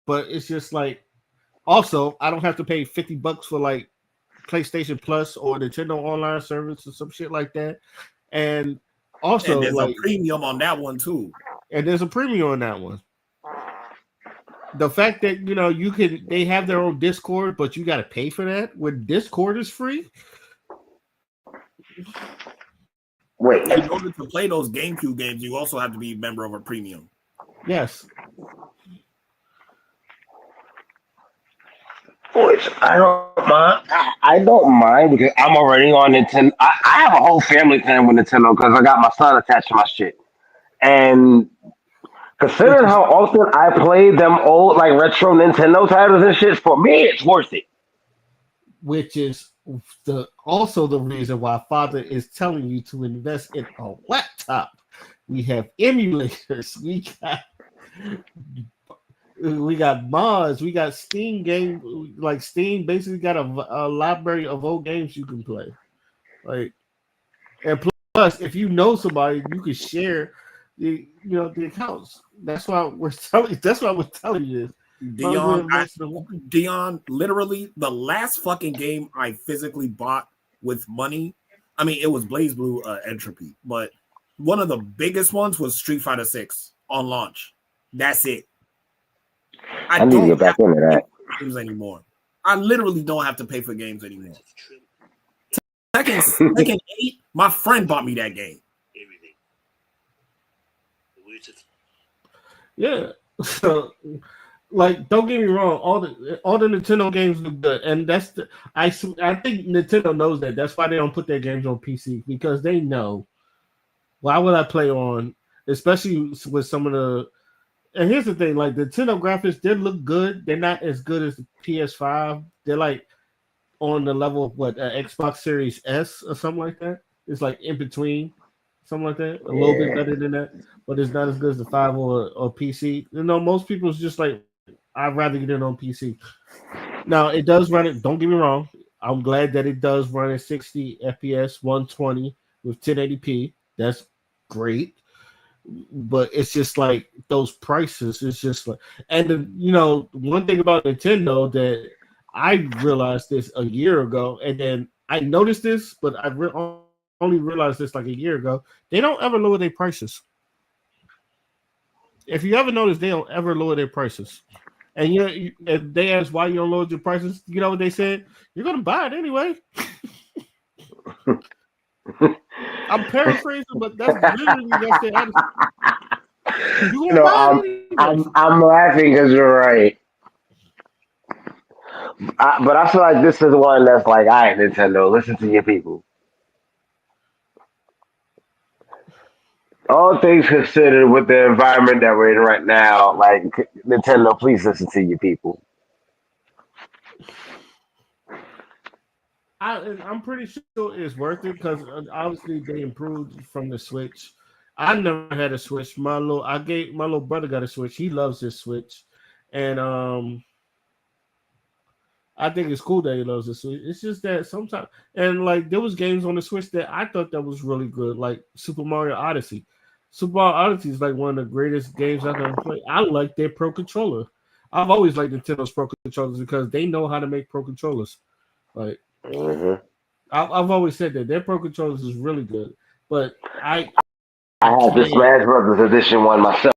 Speaker 1: but it's just like, also I don't have to pay $50 for like PlayStation Plus or Nintendo Online Service or some shit like that. And also,
Speaker 2: there's a premium on that one too.
Speaker 1: And there's a premium on that one. The fact that they have their own Discord, but you got to pay for that when Discord is free.
Speaker 4: Wait,
Speaker 2: in order to play those GameCube games, you also have to be a member of a premium.
Speaker 1: Yes.
Speaker 4: Which I don't mind. I don't mind because I'm already on Nintendo. I have a whole family plan with Nintendo because I got my son attached to my shit. And considering how often I play them old, like retro Nintendo titles and shit, for me, it's worth it.
Speaker 1: Which is also the reason why Father is telling you to invest in a laptop. We have emulators. We got mods. We got Steam game. Like Steam basically got a library of old games you can play. Like, and plus, if you know somebody, you can share the accounts. That's why we're telling. That's why we're telling you this.
Speaker 2: Dion, literally the last fucking game I physically bought with money. I mean, it was BlazBlue Entropy, but One of the biggest ones was Street Fighter 6 on launch. That's it.
Speaker 4: I need to get back into that.
Speaker 2: Games anymore. I literally don't have to pay for games anymore. Tekken 8, my friend bought me that game.
Speaker 1: Yeah. So, like, don't get me wrong, all the Nintendo games look good, and I think Nintendo knows that. That's why they don't put their games on PC, because they know. Why would I play on, especially with some of the. And here's the thing, like, the Nintendo graphics did look good. They're not as good as the PS5. They're like on the level of what Xbox Series S or something like that. It's like in between, something like that. A little bit better than that, but it's not as good as the 5 or PC. You know, most people's just like, I'd rather get it on PC. Now it does run it. Don't get me wrong. I'm glad that it does run at 60 FPS, 120 with 1080p. That's great. But it's just like those prices. It's just like, and you know, one thing about Nintendo that I realized this a year ago, and then I noticed this, but I only realized this like a year ago. They don't ever lower their prices. If you ever notice, they don't ever lower their prices. And if they ask why you don't lower your prices, you know what they said? You're gonna buy it anyway. I'm paraphrasing, but that's their attitude.
Speaker 4: I'm laughing because you're right. But I feel like this is one that's like, all right, Nintendo, listen to your people. All things considered, with the environment that we're in right now, like, Nintendo, please listen to your people.
Speaker 1: I'm pretty sure it's worth it because obviously they improved from the Switch. I never had a Switch. My little brother got a Switch. He loves his Switch, and I think it's cool that he loves the Switch. It's just that sometimes, and like there was games on the Switch that I thought that was really good, like Super Mario Odyssey. Super Mario Odyssey is like one of the greatest games I've ever played. I like their Pro Controller. I've always liked Nintendo's Pro Controllers because they know how to make Pro Controllers. Like, I've always said that their Pro Controllers is really good. But I
Speaker 4: have the Smash Brothers Edition one myself.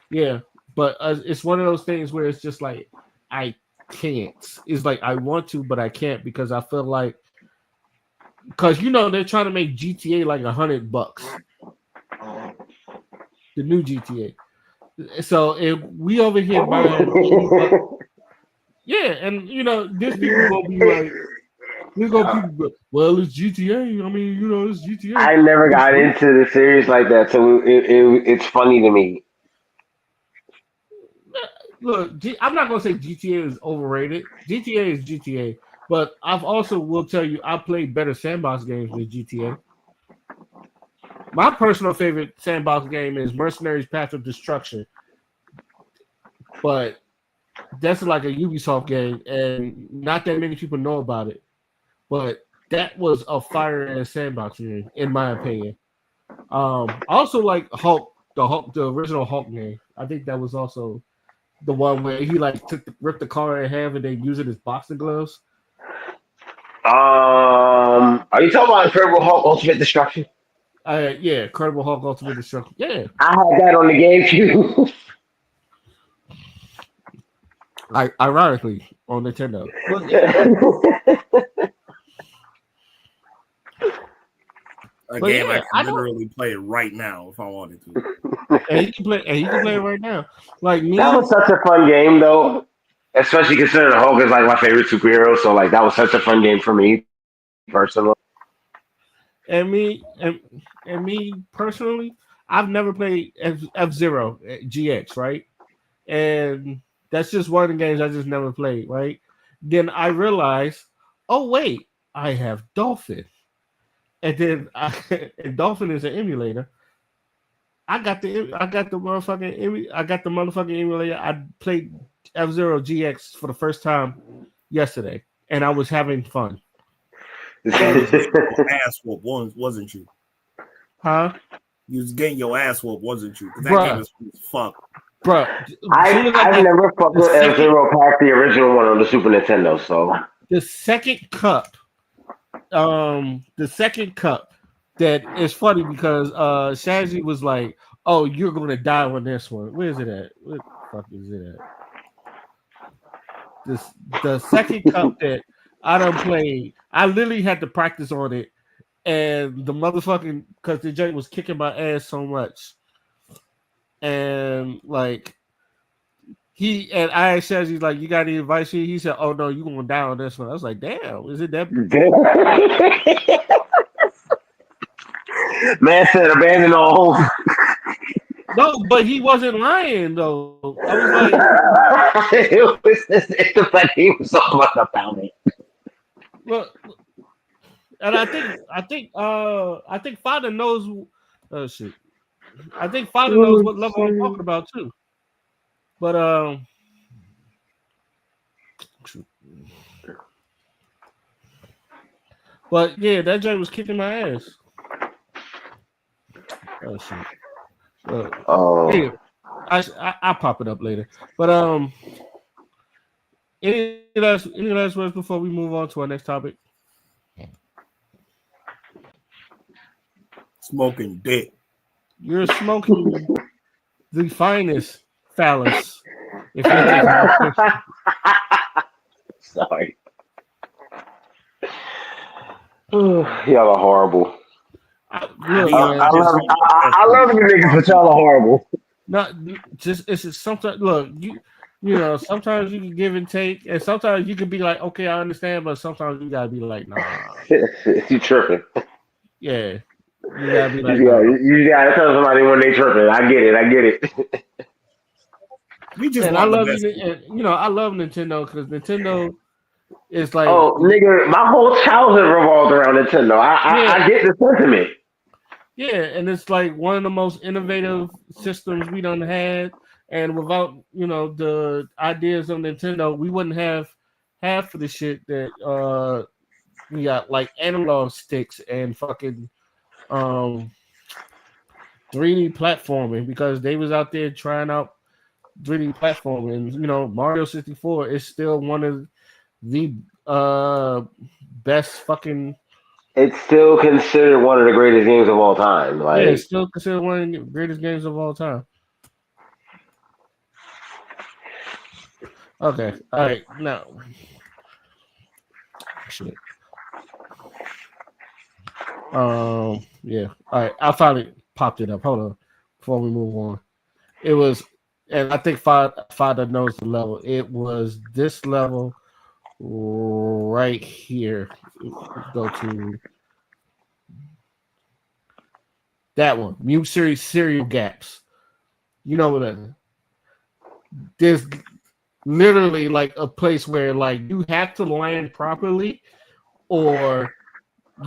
Speaker 1: Yeah, but it's one of those things where it's just like I can't. It's like I want to, but I can't because I feel like because they're trying to make GTA like $100, the new GTA. So if we over here buying $80, yeah, and there's people gonna be like, well, it's GTA. I mean, it's GTA.
Speaker 4: I never got into the series like that, so it's funny to me.
Speaker 1: Look, I'm not gonna say GTA is overrated. GTA is GTA, but I've also will tell you I played better sandbox games than GTA. My personal favorite sandbox game is Mercenaries: Path of Destruction, but that's like a Ubisoft game, and not that many people know about it. But that was a fire ass sandbox game, in my opinion. I also like Hulk, the original Hulk game. I think that was also the one where he like ripped the car in half and they use it as boxing gloves.
Speaker 4: Are you talking about Incredible Hulk Ultimate Destruction?
Speaker 1: Yeah, Incredible Hulk Ultimate Destruction. Yeah,
Speaker 4: I had that on the GameCube.
Speaker 1: Ironically, on Nintendo. But, yeah.
Speaker 2: A game I can literally play it right now if I wanted to.
Speaker 1: And you can play it right now. Like me,
Speaker 4: that was such a fun game, though. Especially considering Hulk is like my favorite superhero, so like that was such a fun game for me, personally.
Speaker 1: And me personally, I've never played F-Zero GX, right? And that's just one of the games I just never played, right? Then I realized, oh wait, I have Dolphin. And then and Dolphin is an emulator. I got the motherfucking emulator. I played F-Zero GX for the first time yesterday, and I was having fun.
Speaker 2: Ass whoop, wasn't you?
Speaker 1: Huh?
Speaker 2: You was getting your ass whooped, wasn't you? Because that game is fuck.
Speaker 4: Bro, I've never fucked with F-Zero past the original one on the Super Nintendo. So
Speaker 1: the second cup that it's funny because Shazzy was like, "Oh, you're gonna die on this one." Where is it at? Where the fuck is it at? The second cup that I done played, I literally had to practice on it, and the motherfucking because the joint was kicking my ass so much, and like he and I asked Shazzy like, "You got any advice here?" He said, "Oh no, you gonna die on this one." I was like, "Damn, is it that?"
Speaker 4: Man said abandon all hope.
Speaker 1: No, but he wasn't lying though. I was like,
Speaker 4: It's the fact he was so much about it.
Speaker 1: look, and I think Father knows. Oh shit! I think Father knows what level I'm talking about too. But but yeah, that joint was kicking my ass. Oh shit! Yeah,
Speaker 4: Oh,
Speaker 1: I'll pop it up later. But any last words before we move on to our next topic?
Speaker 2: Smoking dick.
Speaker 1: You're smoking the finest phallus. If you're taking
Speaker 4: sorry. Y'all are horrible.
Speaker 1: look, man,
Speaker 4: I love you niggas, but y'all are horrible.
Speaker 1: not just it's just sometimes look you know sometimes you can give and take, and sometimes you can be like, okay, I understand, but sometimes you gotta be like, nah,
Speaker 4: You tripping.
Speaker 1: yeah, you gotta be like,
Speaker 4: Yeah,
Speaker 1: nah.
Speaker 4: you gotta tell somebody when they tripping. I get it. I get it.
Speaker 2: We just
Speaker 1: And I
Speaker 2: want the
Speaker 1: love
Speaker 2: best.
Speaker 1: you, and you know I love Nintendo because Nintendo is like,
Speaker 4: Oh, nigga, my whole childhood revolved around Nintendo.
Speaker 1: yeah,
Speaker 4: I get the sentiment.
Speaker 1: yeah, and it's like one of the most innovative systems we done had, and without the ideas of Nintendo, we wouldn't have half of the shit that we got, like analog sticks and fucking um 3D platforming, because they was out there trying out 3D platforming. And Mario 64 is still one of the best fucking,
Speaker 4: It's still considered one of the greatest games of all time.
Speaker 1: yeah, it's
Speaker 4: Like,
Speaker 1: still considered one of the greatest games of all time. Okay, all right, now shit. Yeah, all right, I finally popped it up. Hold on, before we move on. It was, and I think Father knows the level. It was this level right here. Go to that one. Mute series serial gaps. You know what that is? There's literally like a place where like you have to land properly or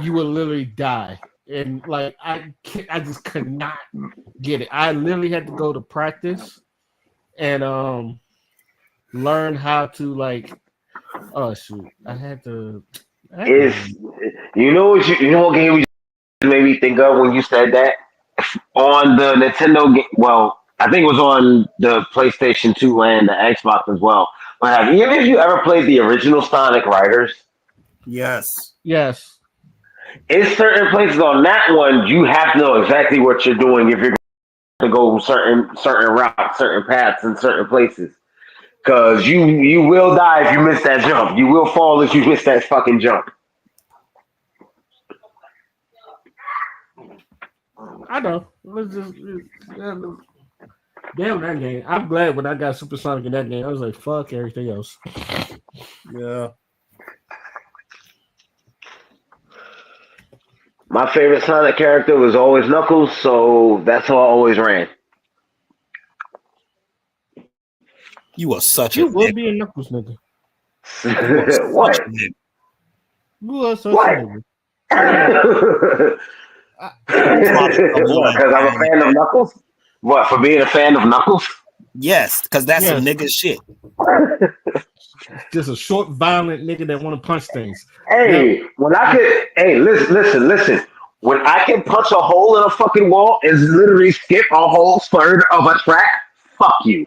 Speaker 1: you will literally die. And like I just could not get it. I literally had to go to practice and learn how to like, oh shoot.
Speaker 4: is you know what game you made me think of when you said that on the Nintendo game? Well, I think it was on the PlayStation 2 and the Xbox as well. But have either of you ever played the original Sonic Riders?
Speaker 2: Yes.
Speaker 1: Yes.
Speaker 4: In certain places on that one, you have to know exactly what you're doing if you're going to go certain routes, certain paths in certain places. Cause you will die if you miss that jump. You will fall if you miss that fucking jump.
Speaker 1: I know. Let's just damn that game. I'm glad when I got Supersonic in that game. I was like, fuck everything else.
Speaker 2: Yeah.
Speaker 4: My favorite Sonic character was always Knuckles, so that's how I always ran.
Speaker 2: You are such a
Speaker 1: You will
Speaker 2: nigga.
Speaker 1: be a Knuckles nigga.
Speaker 2: You are such
Speaker 4: What?
Speaker 2: a nigga.
Speaker 1: You are such a
Speaker 4: What?
Speaker 1: nigga.
Speaker 2: Probably come
Speaker 4: What?
Speaker 2: on.
Speaker 4: Because I'm a fan of Knuckles? What? For being a fan of Knuckles?
Speaker 2: Yes, because that's some
Speaker 1: Yes.
Speaker 2: nigga shit.
Speaker 1: Just a short, violent nigga that want to punch things. Yep.
Speaker 4: Hey, when I could, hey, listen. When I can punch a hole in a fucking wall and literally skip a whole third of a track, fuck you.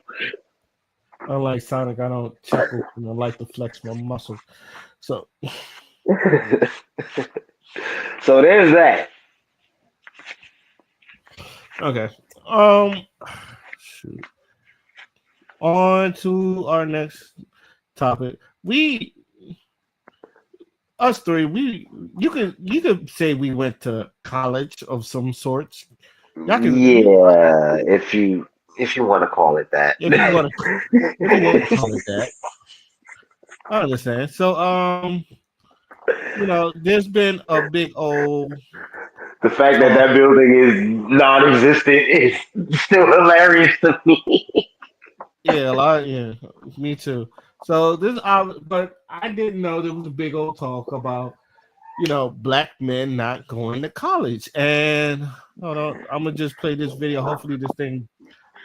Speaker 1: Unlike Sonic, I don't chuckle and I like to flex my muscle. So
Speaker 4: So there's that.
Speaker 1: Okay. Um. Shoot. On to our next topic. Us three, you could say we went to college of some sorts. Y'all can
Speaker 4: Yeah, if you want to call it that.
Speaker 1: if you want to if you want to call it that. I understand. So there's been a big old
Speaker 4: The fact that
Speaker 1: talk.
Speaker 4: that building is non-existent is still hilarious to me.
Speaker 1: Yeah, a lot. Yeah, me too. So but I didn't know there was a big old talk about black men not going to college. And hold on, I'm gonna just play this video. Hopefully, this thing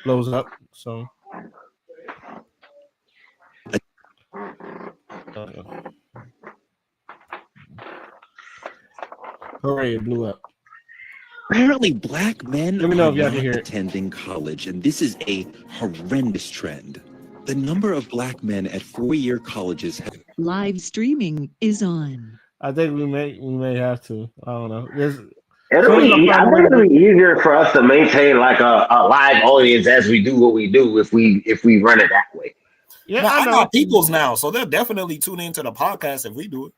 Speaker 1: blows up. So, uh, hooray, it blew up.
Speaker 5: Apparently, black men
Speaker 1: Let me
Speaker 5: are
Speaker 1: know if y'all can
Speaker 5: not
Speaker 1: hear it.
Speaker 5: attending college, and this is a horrendous trend. The number of black men at four-year colleges has
Speaker 6: Live streaming is on.
Speaker 1: I think we may have to. I don't know. As
Speaker 4: It'll
Speaker 1: soon as I
Speaker 4: be,
Speaker 1: find
Speaker 4: I
Speaker 1: a way
Speaker 4: think
Speaker 1: to
Speaker 4: it'll
Speaker 1: get.
Speaker 4: be easier for us to maintain like a live audience as we do what we do if we run it that way.
Speaker 1: Yeah,
Speaker 2: Now
Speaker 1: I
Speaker 2: I
Speaker 1: know.
Speaker 2: got peoples now, so they'll definitely tune into the podcast if we do it.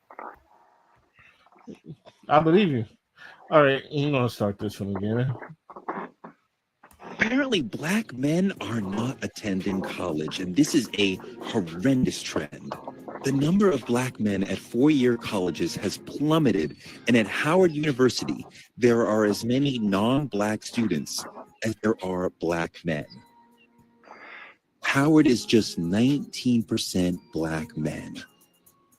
Speaker 1: I believe you. All right, I'm gonna start this one again.
Speaker 5: apparently black men are not attending college, and this is a horrendous trend. The number of black men at four-year colleges has plummeted, and at Howard University, there are as many non-black students as there are black men. Howard is just 19% black men.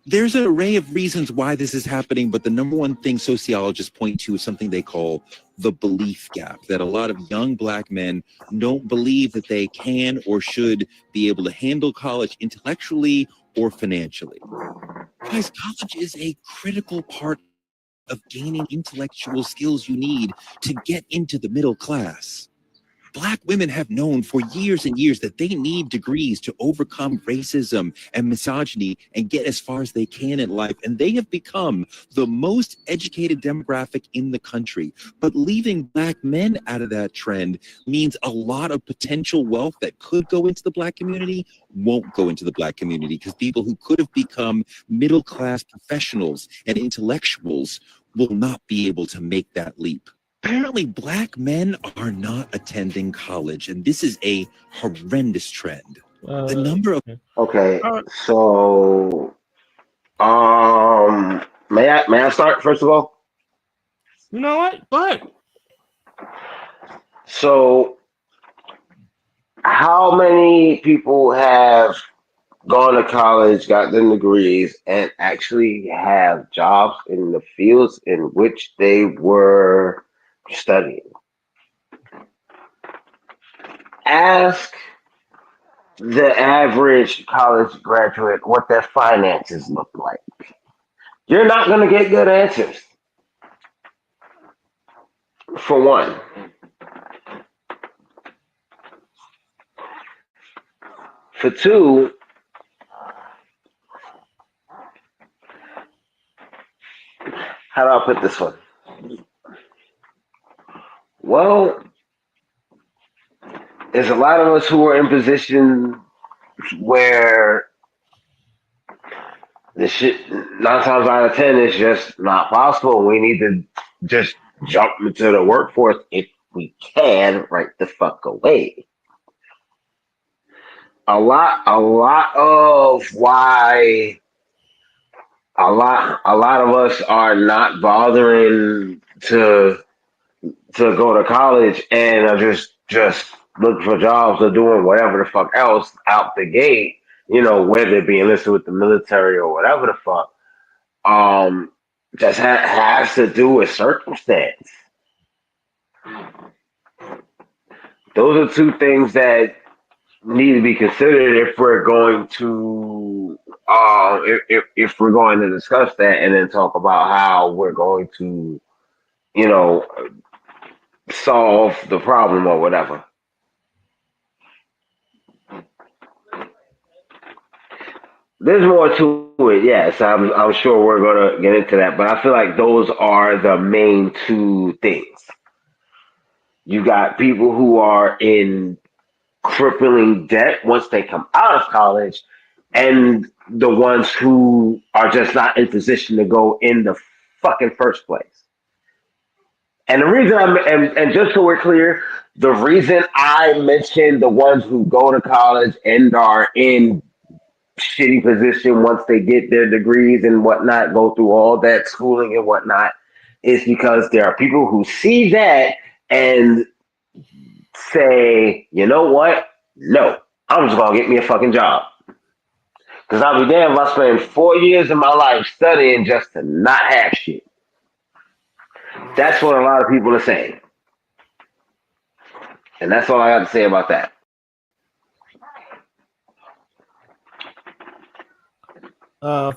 Speaker 5: There's an array of reasons why this is happening, but the number one thing sociologists point to is something they call the belief gap, that a lot of young black men don't believe that they can or should be able to handle college intellectually or financially. Guys, college is a critical part of gaining intellectual skills you need to get into the middle class. Black women have known for years and years that they need degrees to overcome racism and misogyny and get as far as they can in life. And they have become the most educated demographic in the country. But leaving black men out of that trend means a lot of potential wealth that could go into the black community won't go into the black community, because people who could have become middle class professionals and intellectuals will not be able to make that leap. Apparently, black men are not attending college, and this is a horrendous trend. The number of
Speaker 4: Okay,
Speaker 1: All right.
Speaker 4: so may I start first of all?
Speaker 1: You know what? Go ahead.
Speaker 4: So how many people have gone to college, got their degrees, and actually have jobs in the fields in which they were studying? Ask the average college graduate what their finances look like. You're not going to get good answers. For one, for two, how do I put this one? Well, there's a lot of us who are in positions where this shit, 9 times out of 10, is just not possible. We need to just jump into the workforce if we can right the fuck away. A lot of why a lot of us are not bothering to go to college and are just looking for jobs or doing whatever the fuck else out the gate, whether it be enlisted with the military or whatever the fuck, um, just has to do with circumstance. Those are two things that need to be considered if we're going to if we're going to discuss that and then talk about how we're going to you know solve the problem or whatever. There's more to it, yes. I'm sure we're gonna get into that, but I feel like those are the main two things. You got people who are in crippling debt once they come out of college, and the ones who are just not in position to go in the fucking first place. And the reason and just so we're clear, the reason I mentioned the ones who go to college and are in shitty position once they get their degrees and whatnot, go through all that schooling and whatnot, is because there are people who see that and say, you know what? No, I'm just gonna get me a fucking job. Because I'll be damned if I spend 4 years of my life studying just to not have shit. That's what a lot of people are saying. And that's all I got to say about that.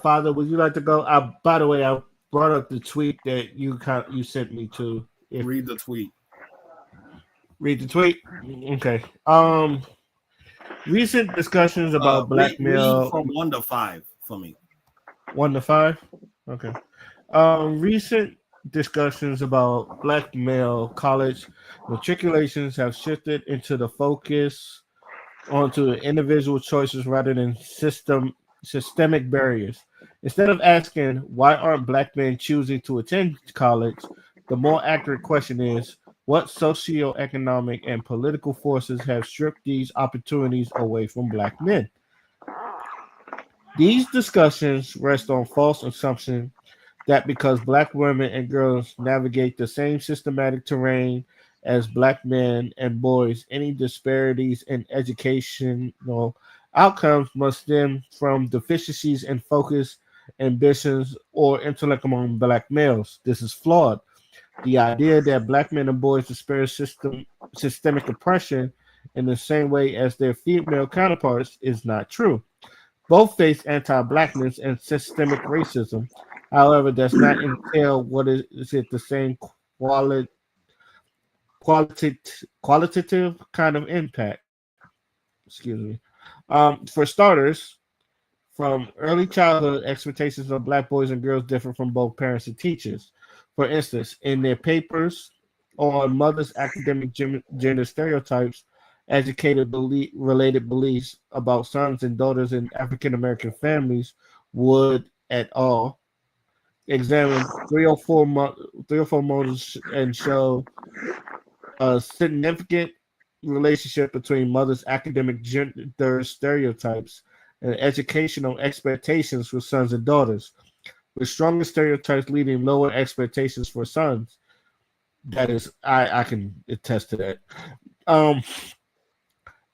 Speaker 1: Father, would you like to go? By the way, I brought up the tweet that you sent me to.
Speaker 2: Read the tweet.
Speaker 1: Read the tweet. Okay. Recent discussions about blackmail.
Speaker 2: Read from 1 to 5 for me.
Speaker 1: 1 to 5. Okay. Recent discussions about black male college matriculations have shifted into the focus onto individual choices rather than systemic barriers. Instead of asking why aren't black men choosing to attend college, the more accurate question is what socioeconomic and political forces have stripped these opportunities away from black men. These discussions rest on false assumption that because black women and girls navigate the same systematic terrain as black men and boys, any disparities in educational outcomes must stem from deficiencies in focus, ambitions, or intellect among black males. This is flawed. The idea that black men and boys experience systemic oppression in the same way as their female counterparts is not true. Both face anti-blackness and systemic racism. However, does not entail what is it the same qualitative kind of impact. Excuse me. For starters, from early childhood, expectations of black boys and girls differ from both parents and teachers. For instance, in their papers on mothers' academic gender stereotypes, educated related beliefs about sons and daughters in African American families would et al. Examine 3 or 4 models and show a significant relationship between mothers' academic gender stereotypes and educational expectations for sons and daughters, with stronger stereotypes leading lower expectations for sons. That is, I can attest to that. Um,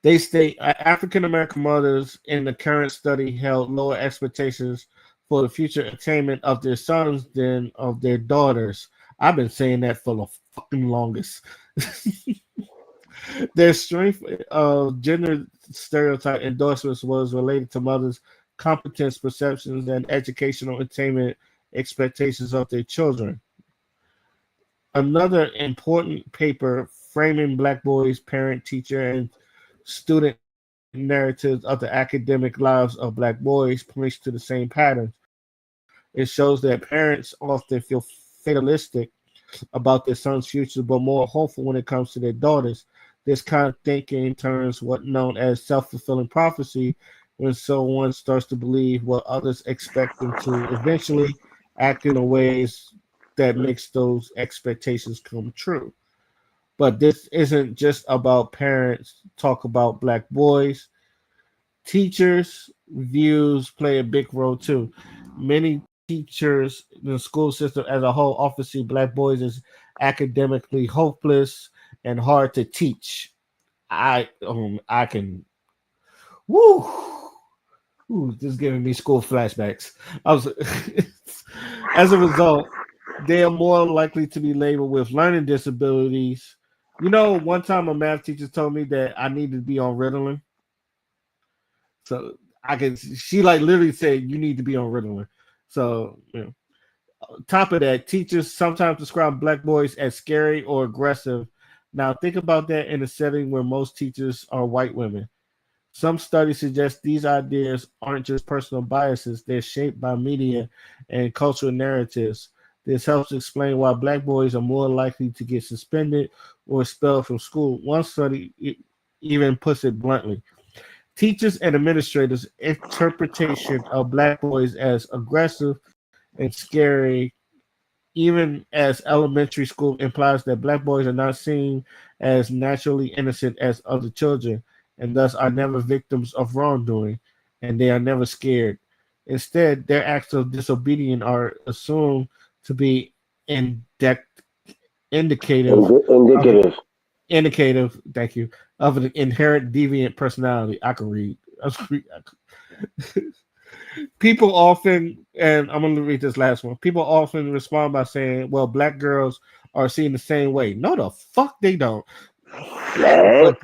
Speaker 1: they state African American mothers in the current study held lower expectations for the future attainment of their sons than of their daughters. I've been saying that for the fucking longest. Their strength of gender stereotype endorsements was related to mothers' competence perceptions and educational attainment expectations of their children. Another important paper framing black boys' parent, teacher, and student narratives of the academic lives of black boys points to the same patterns. It shows that parents often feel fatalistic about their son's future, but more hopeful when it comes to their daughters. This kind of thinking turns what known as self-fulfilling prophecy when someone starts to believe what others expect them to eventually act in ways that makes those expectations come true. But this isn't just about parents talk about black boys. Teachers' views play a big role too. Many teachers in the school system as a whole often see black boys as academically hopeless and hard to teach. I can woo. Ooh, this is giving me school flashbacks. I was as a result, they are more likely to be labeled with learning disabilities. You know, one time a math teacher told me that I needed to be on Ritalin. So I can she like literally said you need to be on Ritalin. So top of that, teachers sometimes describe black boys as scary or aggressive. Now think about that in a setting where most teachers are white women. Some studies suggest these ideas aren't just personal biases, they're shaped by media and cultural narratives. This helps explain why black boys are more likely to get suspended or expelled from school. One study even puts it bluntly. Teachers and administrators' interpretation of black boys as aggressive and scary, even as elementary school, implies that black boys are not seen as naturally innocent as other children, and thus are never victims of wrongdoing, and they are never scared. Instead, their acts of disobedience are assumed to be indec- indicative of
Speaker 4: Indicative.
Speaker 1: thank you, of an inherent deviant personality. I can read. People often, and I'm going to read this last one. People often respond by saying, "Well, black girls are seen the same way." No, the fuck they don't.
Speaker 4: What?
Speaker 1: But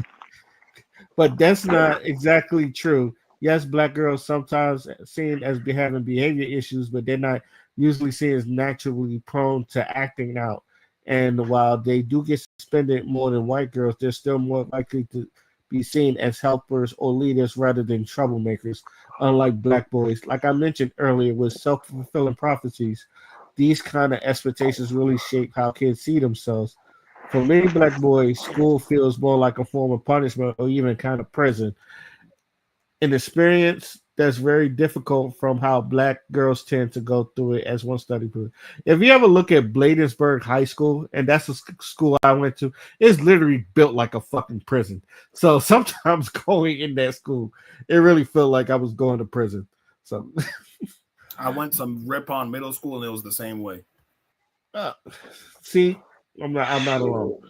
Speaker 1: but that's not exactly true. Yes, black girls sometimes seen as having behavior issues, but they're not usually seen as naturally prone to acting out. And while they do get suspended more than white girls, they're still more likely to be seen as helpers or leaders rather than troublemakers, unlike black boys. Like I mentioned earlier, with self-fulfilling prophecies, these kind of expectations really shape how kids see themselves. For many black boys, school feels more like a form of punishment or even kind of prison, an experience that's very difficult from how black girls tend to go through it, as one study proved. If you ever look at Bladensburg High School, and that's the school I went to, it's literally built like a fucking prison. So sometimes going in that school, it really felt like I was going to prison. So
Speaker 2: I went to Ripon Middle School and it was the same way.
Speaker 1: uh, see, I'm not alone.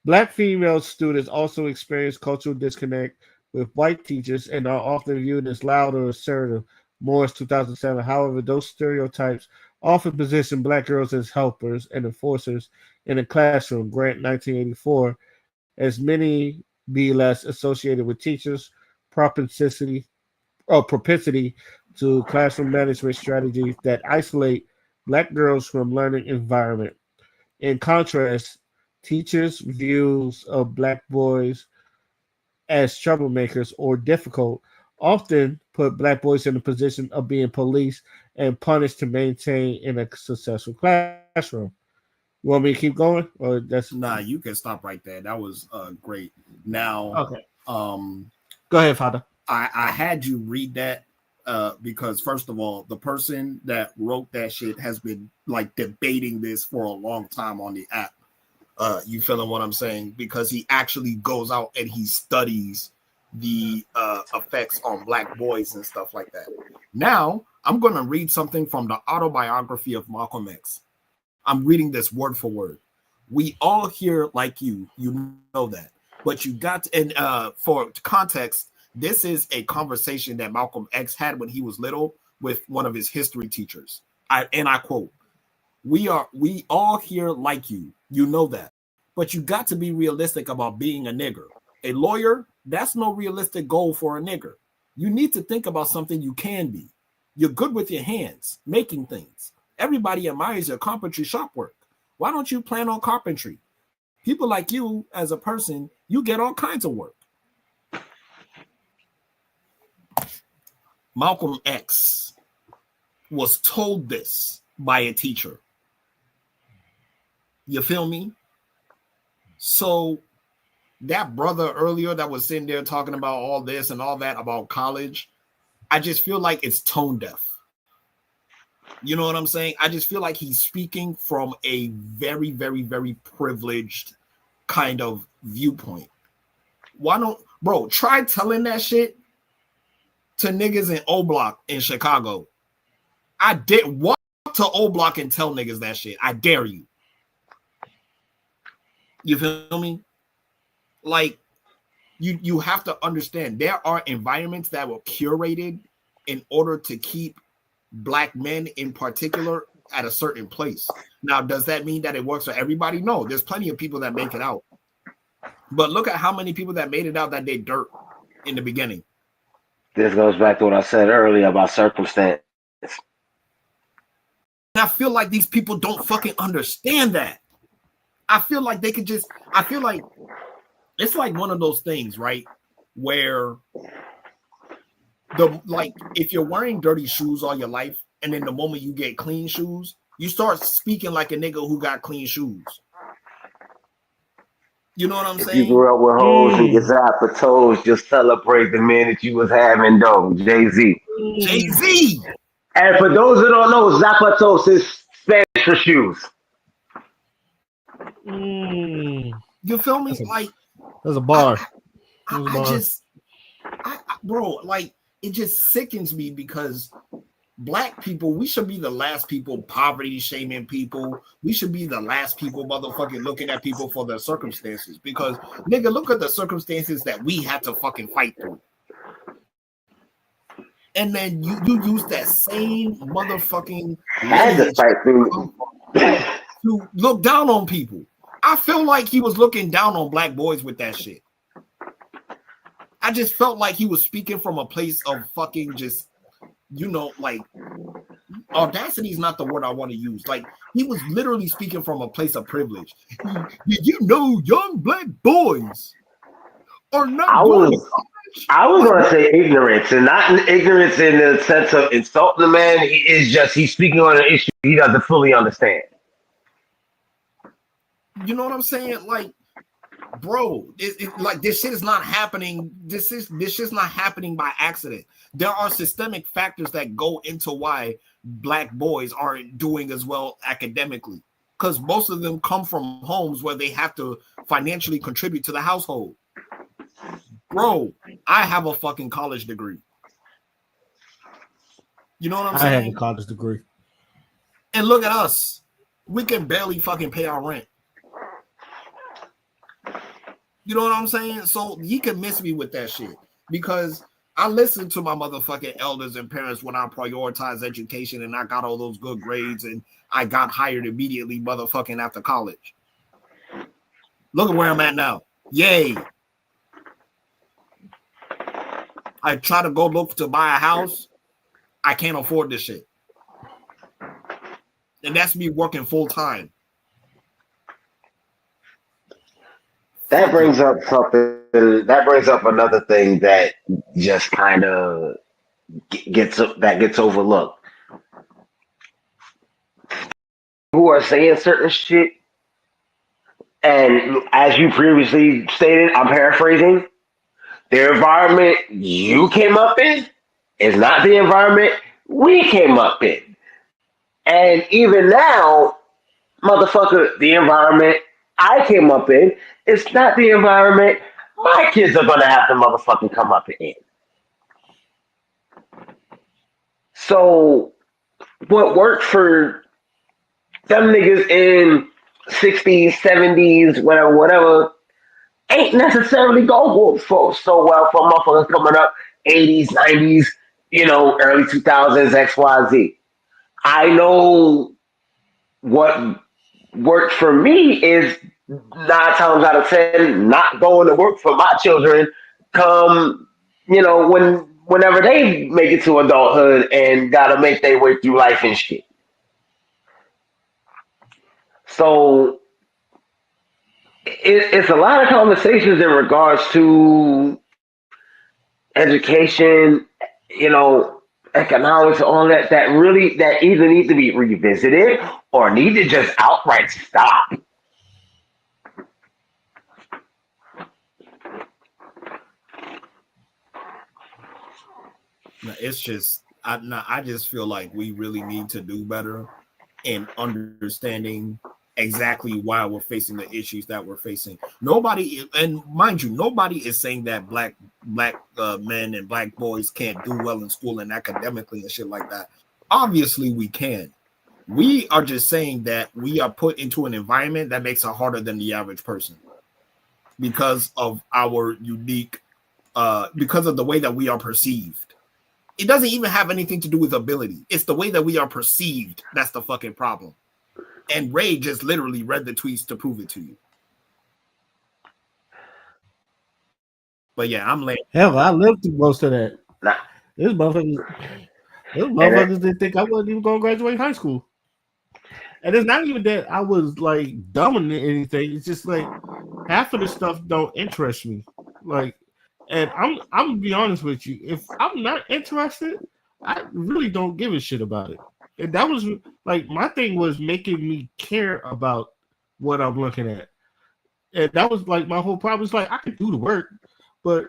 Speaker 1: Black female students also experience cultural disconnect with white teachers and are often viewed as loud or assertive. Morris, 2007. However, those stereotypes often position black girls as helpers and enforcers in the classroom. Grant, 1984. As many be less associated with teachers' propensity propensity to classroom management strategies that isolate black girls from learning environment. In contrast, teachers' views of black boys as troublemakers or difficult often put black boys in a position of being policed and punished to maintain in a successful classroom. You want me to keep going, or that's
Speaker 2: Nah, you can stop right there. That was great. Now,
Speaker 1: okay?
Speaker 2: um,
Speaker 1: Go ahead, Father.
Speaker 2: I had you read that because first of all, the person that wrote that shit has been like debating this for a long time on the app. You feeling what I'm saying? Because he actually goes out and he studies the effects on black boys and stuff like that. Now, I'm going to read something from the autobiography of Malcolm X. I'm reading this word for word. We all hear like you know that. But you got to, and for context, this is a conversation that Malcolm X had when he was little with one of his history teachers. I quote, we all here like you know that. But you got to be realistic about being a nigger. A lawyer, that's no realistic goal for a nigger. You need to think about something you can be. You're good with your hands, making things. Everybody admires your carpentry shop work. Why don't you plan on carpentry? People like you as a person, you get all kinds of work. Malcolm X was told this by a teacher. You feel me? So that brother earlier that was sitting there talking about all this and all that about college, I just feel like it's tone deaf. You know what I'm saying? I just feel like he's speaking from a very, very, very privileged kind of viewpoint. Why don't, bro, try telling that shit to niggas in O Block in Chicago. I did walk to O Block and tell niggas that shit. I dare you. You feel me? Like, you have to understand there are environments that were curated in order to keep black men in particular at a certain place. Now, does that mean that it works for everybody? No, there's plenty of people that make it out. But look at how many people that made it out that did dirt in the beginning.
Speaker 4: This goes back to what I said earlier about circumstance.
Speaker 2: I feel like these people don't fucking understand that. I feel like they could just, I feel like it's like one of those things, right? Where if you're wearing dirty shoes all your life, and then the moment you get clean shoes, You start speaking like a nigga who got clean shoes. You know what I'm
Speaker 4: If you
Speaker 2: saying?
Speaker 4: grew up with hoes and your zapper toes, just celebrate the man that you was having, though. Jay-Z.
Speaker 2: Jay-Z.
Speaker 4: And for those who don't know, zapatos is Spanish for shoes.
Speaker 2: You feel me?
Speaker 1: There's a bar.
Speaker 2: Bro, like, it just sickens me because black people, we should be the last people poverty shaming people. We should be the last people motherfucking looking at people for their circumstances. Because, nigga, look at the circumstances that we had to fucking fight through. And then you use that same motherfucking
Speaker 4: Had to fight through.
Speaker 2: to look down on people. I feel like he was looking down on black boys with that shit. I just felt like he was speaking from a place of fucking just, you know, like, audacity is not the word I want to use. Like, he was literally speaking from a place of privilege. Did you know young black boys are not going to college?
Speaker 4: I was going to say ignorance, and not ignorance in the sense of insulting the man. He's speaking on an issue he doesn't fully understand.
Speaker 2: You know what I'm saying? Like, bro, like, this shit is not happening. This shit's not happening by accident. There are systemic factors that go into why black boys aren't doing as well academically, because most of them come from homes where they have to financially contribute to the household. Bro, I have a fucking college degree. You know what I'm saying?
Speaker 1: I have a college degree.
Speaker 2: And look at us. We can barely fucking pay our rent. You know what I'm saying? So he can miss me with that shit because I listened to my motherfucking elders and parents when I prioritized education and I got all those good grades and I got hired immediately motherfucking after college. Look at where I'm at now. Yay. I try to go look to buy a house. I can't afford this shit. And that's me working full time.
Speaker 4: That brings up something. That brings up another thing that just kind of gets overlooked. Who are saying certain shit, and as you previously stated, I'm paraphrasing. The environment you came up in is not the environment we came up in, and even now, motherfucker, the environment I came up in is not the environment my kids are gonna have to motherfucking come up in. So what worked for them niggas in 60s, 70s, whatever, ain't necessarily go for so well for motherfuckers coming up 80s, 90s, early 2000s, XYZ. I know what worked for me is 9 times out of 10 not going to work for my children come, whenever they make it to adulthood and gotta make their way through life and shit. So it's a lot of conversations in regards to education, economics, all that that either need to be revisited or need to just outright stop.
Speaker 2: It's just I just feel like we really need to do better in understanding exactly why we're facing the issues that we're facing. Nobody, and mind you, nobody is saying that black men and black boys can't do well in school and academically and shit like that. Obviously, we can. We are just saying that we are put into an environment that makes it harder than the average person because of our unique, because of the way that we are perceived. It doesn't even have anything to do with ability. It's the way that we are perceived. That's the fucking problem. And Ray just literally read the tweets to prove it to you. But yeah, I'm late.
Speaker 1: Hell, I lived through most of that.
Speaker 4: Nah.
Speaker 1: These motherfuckers didn't think I wasn't even going to graduate high school. And it's not even that I was like dumb in anything. It's just like half of the stuff don't interest me. Like, and I'm gonna be honest with you. If I'm not interested, I really don't give a shit about it. And that was like my thing was making me care about what I'm looking at. And that was like my whole problem. It's like I can do the work, but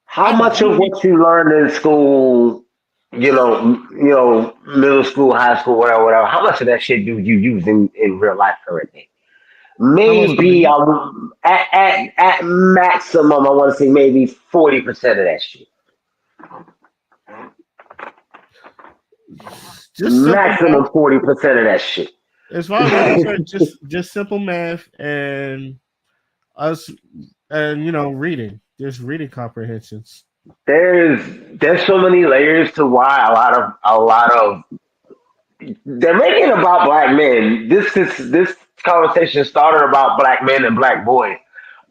Speaker 4: How
Speaker 1: I
Speaker 4: much of
Speaker 1: really
Speaker 4: what you learned in school, middle school, high school, whatever, how much of that shit do you use in real life currently?
Speaker 1: how much do I
Speaker 4: Maybe
Speaker 1: use?
Speaker 4: at maximum, I want to say maybe 40% of that shit.
Speaker 1: Just simple math.
Speaker 4: Maximum 40% of that shit.
Speaker 1: As far as I'm concerned, just simple math and us and reading. Just reading comprehensions.
Speaker 4: There's so many layers to why a lot of they're making it about black men. This conversation started about black men and black boys,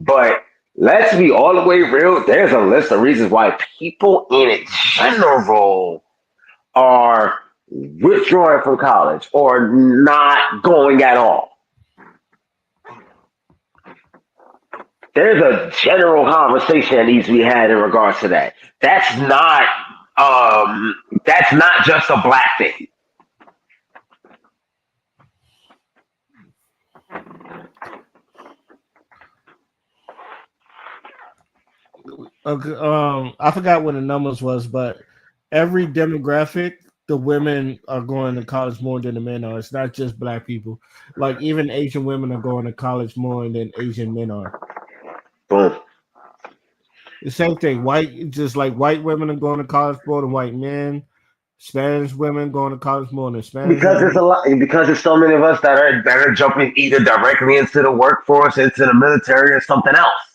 Speaker 4: but let's be all the way real. There's a list of reasons why people in general are withdrawing from college or not going at all. There's a general conversation that needs to be had in regards to that. Um that's not just a black thing.
Speaker 1: Okay, I forgot what the numbers was, but every demographic, the women are going to college more than the men are. It's not just black people. Like even Asian women are going to college more than Asian men are.
Speaker 4: Boom.
Speaker 1: The same thing. White, just like white women are going to college more than white men. Spanish women going to college more than Spanish
Speaker 4: Because there's
Speaker 1: women.
Speaker 4: a lot because there's so many of us that are jumping either directly into the workforce, into the military, or something else.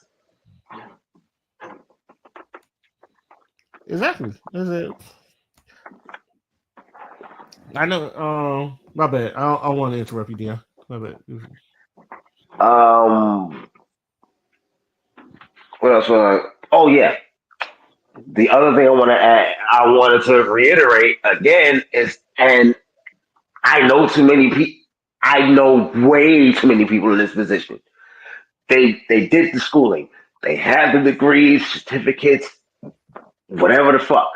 Speaker 1: Exactly. That's it. I know. My bad. I want to interrupt you, Dion. My bad.
Speaker 4: Um, what else? Oh yeah, the other thing I want to add, I wanted to reiterate again is, and I know too many people. I know way too many people in this position. They did the schooling, they have the degrees, certificates, whatever the fuck,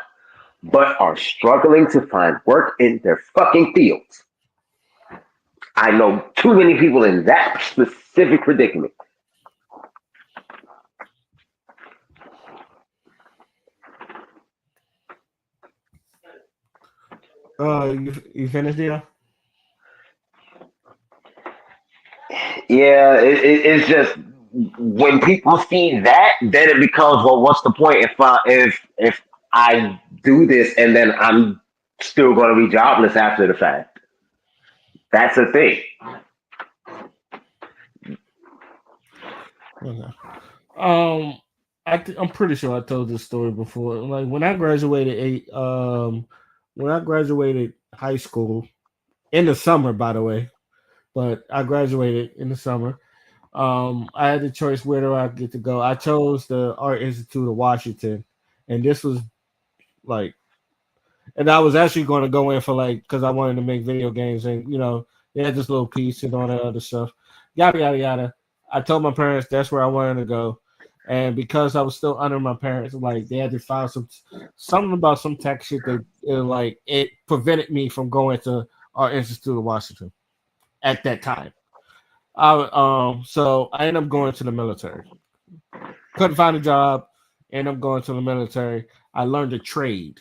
Speaker 4: but are struggling to find work in their fucking fields. I know too many people in that specific predicament.
Speaker 1: You finished, Dion?
Speaker 4: Yeah, it's just when people see that, then it becomes, well, what's the point if I do this and then I'm still going to be jobless after the fact? That's the thing.
Speaker 1: Okay. Um, I'm pretty sure I told this story before. Like when I graduated high school in the summer, by the way, but I graduated in the summer. I had the choice where do I get to go. I chose the Art Institute of Washington, and this was like, and I was actually going to go in for like because I wanted to make video games, and they had this little piece and all that other stuff, yada yada yada. I told my parents that's where I wanted to go, and because I was still under my parents, like they had to file something about some tax shit that like it prevented me from going to Art Institute of Washington at that time. So I ended up going to the military. Couldn't find a job, ended up going to the military. I learned a trade,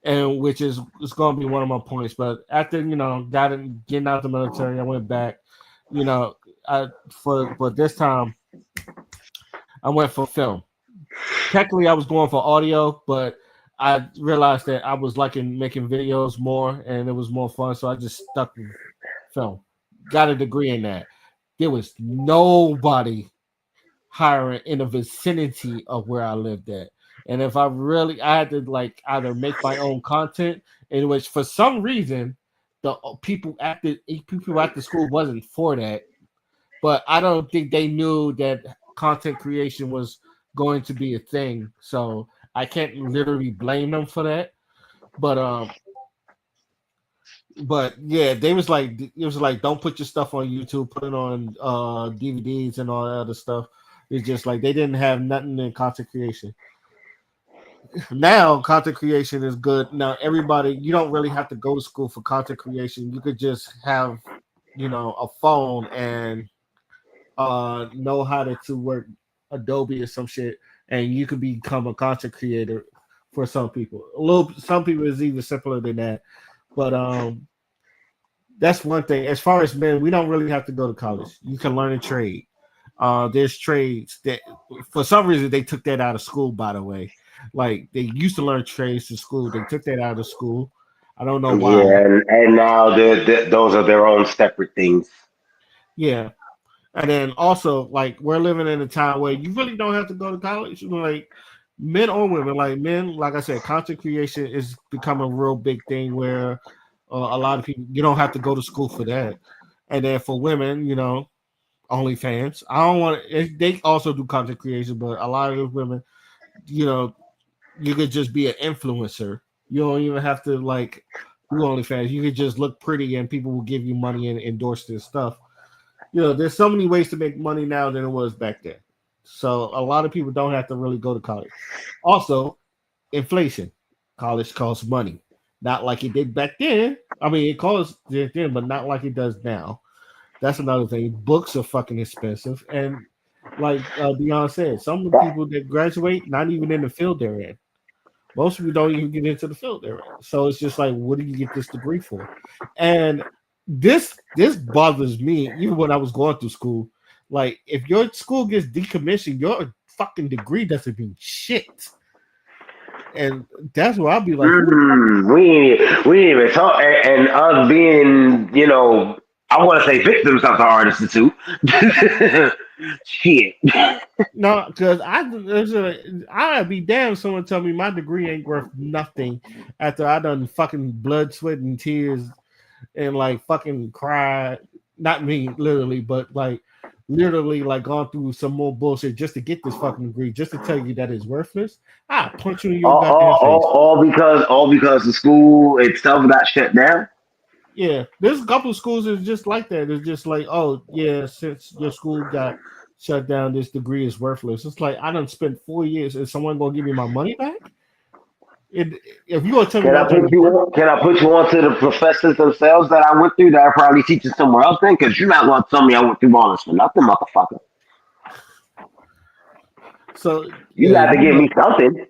Speaker 1: and which is it's going to be one of my points. But after getting out of the military, I went back. You know, but this time I went for film. Technically, I was going for audio, but I realized that I was liking making videos more, and it was more fun. So I just stuck with film. Got a degree in that. There was nobody hiring in the vicinity of where I lived at. And if I had to like either make my own content, in which for some reason the people at the school wasn't for that, but I don't think they knew that content creation was going to be a thing. So I can't literally blame them for that. But but yeah, it was like don't put your stuff on YouTube, put it on DVDs and all that other stuff. It's just like they didn't have nothing in content creation. now content creation is good. Now everybody, you don't really have to go to school for content creation. You could just have, a phone and know how to work Adobe or some shit, and you could become a content creator for some people. Some people is even simpler than that. But that's one thing. As far as men, we don't really have to go to college. You can learn a trade. There's trades that, for some reason, they took that out of school. By the way, like they used to learn trades in school, they took that out of school. I don't know why.
Speaker 4: Yeah, and now those are their own separate things.
Speaker 1: Yeah, and then also like we're living in a time where you really don't have to go to college. Like men or women, like men, like I said, content creation is becoming a real big thing where a lot of people you don't have to go to school for that. And then for women, OnlyFans. I don't want to, they also do content creation, but a lot of those women, you know, you could just be an influencer. You don't even have to like do OnlyFans. You could just look pretty and people will give you money and endorse this stuff. There's so many ways to make money now than it was back then. So a lot of people don't have to really go to college. Also, inflation. College costs money. Not like it did back then. I mean, it costs then, but not like it does now. That's another thing. Books are fucking expensive. And like Dion said, some of the people that graduate, not even in the field they're in. Most people don't even get into the field they're in. So it's just like, what do you get this degree for? And this bothers me, even when I was going through school. Like, if your school gets decommissioned, your fucking degree doesn't mean shit. And that's where I'll be like,
Speaker 4: We ain't even talk, and us being, I want to say victims of the art institute. Shit.
Speaker 1: no, because I'd be damned if someone tell me my degree ain't worth nothing after I done fucking blood, sweat, and tears and like fucking cry. Not me, literally, but like literally like gone through some more bullshit just to get this fucking degree, just to tell you that it's worthless. I punch you in your goddamn face.
Speaker 4: All because the school itself got shut down.
Speaker 1: Yeah, there's a couple of schools that's just like that. It's just like, oh yeah, since your school got shut down, this degree is worthless. It's like I done spent 4 years. Is someone gonna give me my money back? If you gonna tell me
Speaker 4: Can I
Speaker 1: my
Speaker 4: put
Speaker 1: degree,
Speaker 4: you on? Can I put you on to the professors themselves that I went through that I probably teaching somewhere else then? Because you're not going to tell me I went through all this for nothing, motherfucker.
Speaker 1: so
Speaker 4: You
Speaker 1: yeah,
Speaker 4: got to give me something.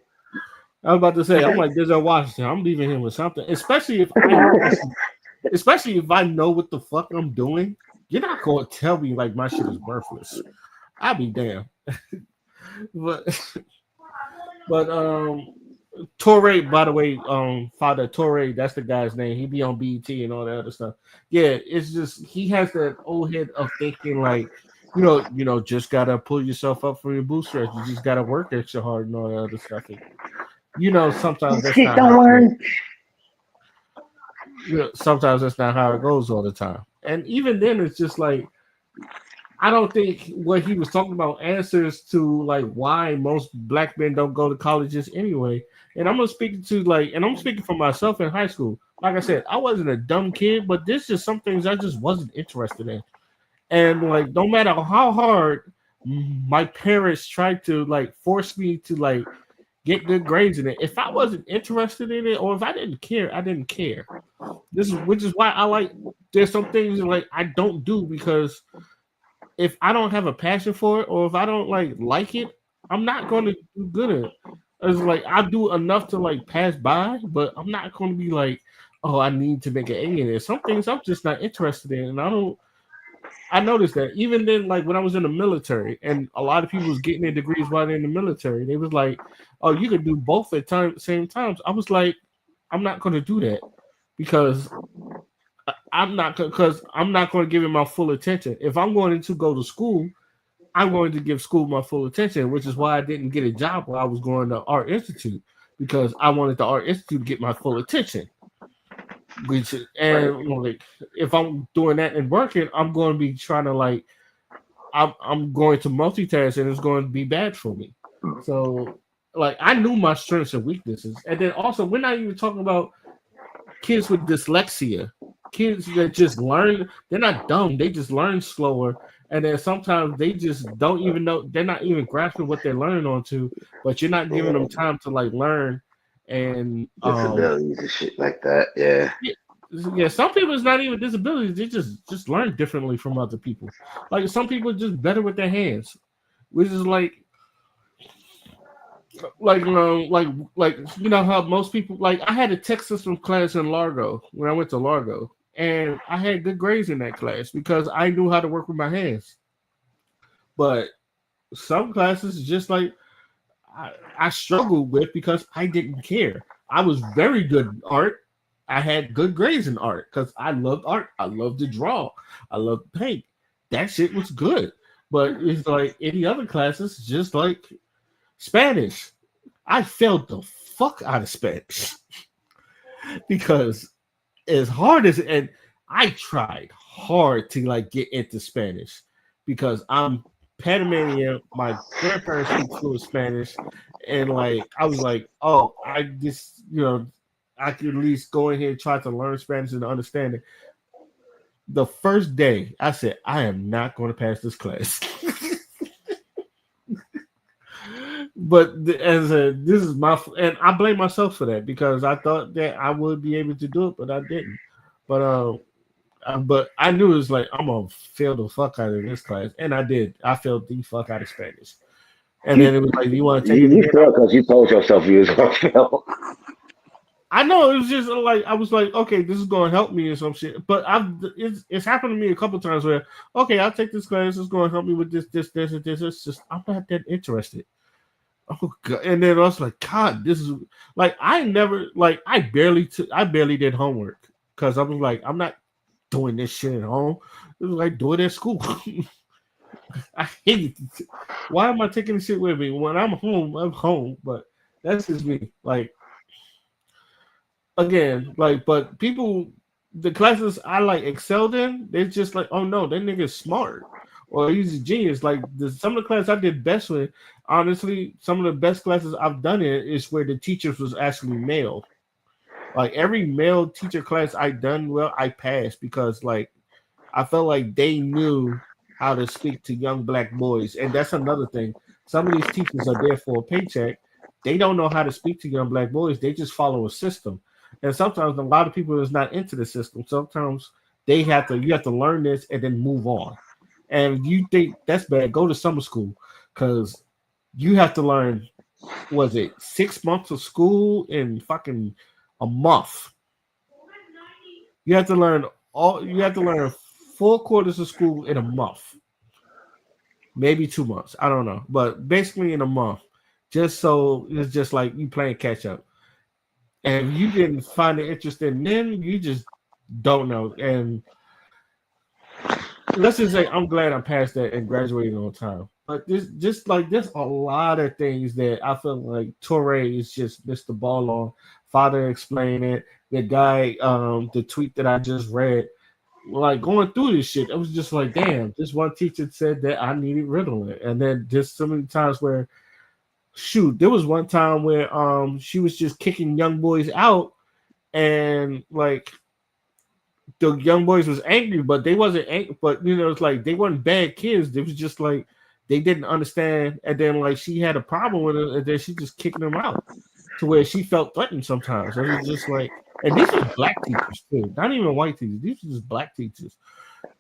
Speaker 1: I was about to say, I'm like Denzel Washington. I'm leaving him with something, especially if I know what the fuck I'm doing. You're not gonna tell me like my shit is worthless. I'll be damned. but Torre, by the way, Father Torre, that's the guy's name. He be on BET and all that other stuff. Yeah, it's just he has that old head of thinking like, just gotta pull yourself up from your bootstraps. You just gotta work extra hard and all that other stuff. And, sometimes that's
Speaker 4: Shit
Speaker 1: not
Speaker 4: don't
Speaker 1: how it
Speaker 4: work.
Speaker 1: goes. Sometimes that's not how it goes all the time. And even then, it's just like I don't think what he was talking about answers to like why most black men don't go to colleges anyway. And I'm speaking for myself in high school. Like I said, I wasn't a dumb kid, but there's just some things I just wasn't interested in. And like, no matter how hard my parents tried to like force me to like get good grades in it, if I wasn't interested in it or if I didn't care, I didn't care. Which is why I like. There's some things like I don't do because if I don't have a passion for it or if I don't like it, I'm not going to do good at it. It's like I do enough to like pass by, but I'm not going to be like, oh, I need to make an A in it. Some things I'm just not interested in, and I noticed that even then, like when I was in the military, and a lot of people was getting their degrees while they're in the military, they was like, oh, you could do both at same times. I was like, I'm not going to do that because I'm not going to give it my full attention. If I'm going to go to school, I'm going to give school my full attention, which is why I didn't get a job while I was going to Art Institute because I wanted the Art Institute to get my full attention. Like if I'm doing that and working, I'm going to be trying to like I'm going to multitask and it's going to be bad for me. So like I knew my strengths and weaknesses, and then also we're not even talking about kids with dyslexia. Kids that just learn, they're not dumb, they just learn slower And then sometimes they just don't even know, they're not even grasping what they're learning onto, but you're not giving them time to like learn. And
Speaker 4: Disabilities and shit like that. Yeah.
Speaker 1: yeah, yeah, some people it's not even disabilities, they just learn differently from other people. Like some people are just better with their hands, which is like you know how most people, like I had a tech system class in Largo when I went to Largo, and I had good grades in that class because I knew how to work with my hands. But some classes just like I struggled with because I didn't care. I was very good in art. I had good grades in art because I loved art. I loved to draw. I loved to paint. That shit was good. But it's like any other classes, just like Spanish. I failed the fuck out of Spanish because as hard as and I tried hard to like get into Spanish because I'm Panamanian. My grandparents speak fluent Spanish, and like I was like, oh, I just I could at least go in here and try to learn Spanish and understand it. The first day, I said, I am not going to pass this class. But as a this is my and I blame myself for that because I thought that I would be able to do it, but I didn't. But I knew it was like I'm gonna fail the fuck out of this class, and I did. I failed the fuck out of Spanish, and then it was like, "You want to take it
Speaker 4: You
Speaker 1: again?"
Speaker 4: felt because you told yourself you was gonna fail.
Speaker 1: I know it was just like I was like, "Okay, this is gonna help me or some shit." But it's happened to me a couple times where, okay, I'll take this class. It's gonna help me with this, and this. It's just I'm not that interested. Oh god! And then I was like, God, this is like I barely did homework because I was like, I'm not doing this shit at home. It was like doing it at school. I hate it. Why am I taking this shit with me? When I'm home, I'm home. But that's just me. Like again, like but people the classes I like excelled in, they're just like, oh no, that nigga's smart. Or he's a genius. Like some of the classes I did best with, honestly, some of the best classes I've done it is where the teachers was actually male. Like every male teacher class I done well, I passed because like I felt like they knew how to speak to young black boys. And that's another thing. Some of these teachers are there for a paycheck. They don't know how to speak to young black boys. They just follow a system. And sometimes a lot of people is not into the system. Sometimes you have to learn this and then move on. And you think that's bad, go to summer school because you have to learn, was it 6 months of school in fucking a month? You have to learn 4 quarters of school in a month, maybe 2 months. I don't know, but basically in a month, just so it's just like you playing catch up. And if you didn't find it interesting, then you just don't know. And let's just say I'm glad I passed that and graduated on time. But there's a lot of things that I feel like Torre is just missed the ball on. Father explained it. The guy, the tweet that I just read, like going through this shit, I was just like, damn, this one teacher said that I needed Ritalin. And then just so many times where shoot, there was one time where she was just kicking young boys out and like the young boys was angry, but they wasn't angry, but it's like they weren't bad kids. It was just like they didn't understand, and then like she had a problem with it, and then she just kicking them out to where she felt threatened sometimes. It was just like, and these are black teachers too, not even white teachers. These are just black teachers.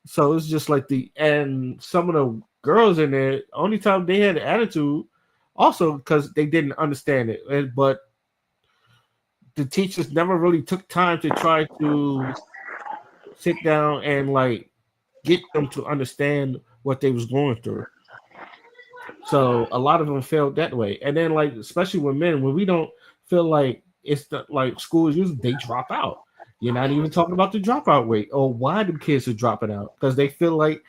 Speaker 1: So it's just like and some of the girls in there, only time they had an attitude, also because they didn't understand it, but the teachers never really took time to try to sit down and like get them to understand what they was going through. So a lot of them failed that way. And then like especially with men, when we don't feel like it's the like schools usually they drop out. You're not even talking about the dropout rate or why the kids are dropping out because they feel like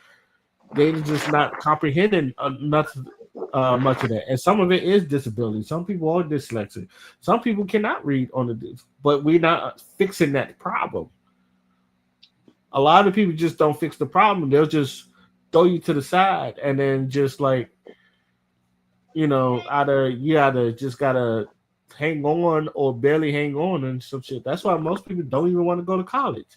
Speaker 1: they're just not comprehending much of that. And some of it is disability. Some people are dyslexic. Some people cannot read on but we're not fixing that problem. A lot of people just don't fix the problem. They'll just throw you to the side and then just like, either just gotta hang on or barely hang on and some shit. That's why most people don't even want to go to college.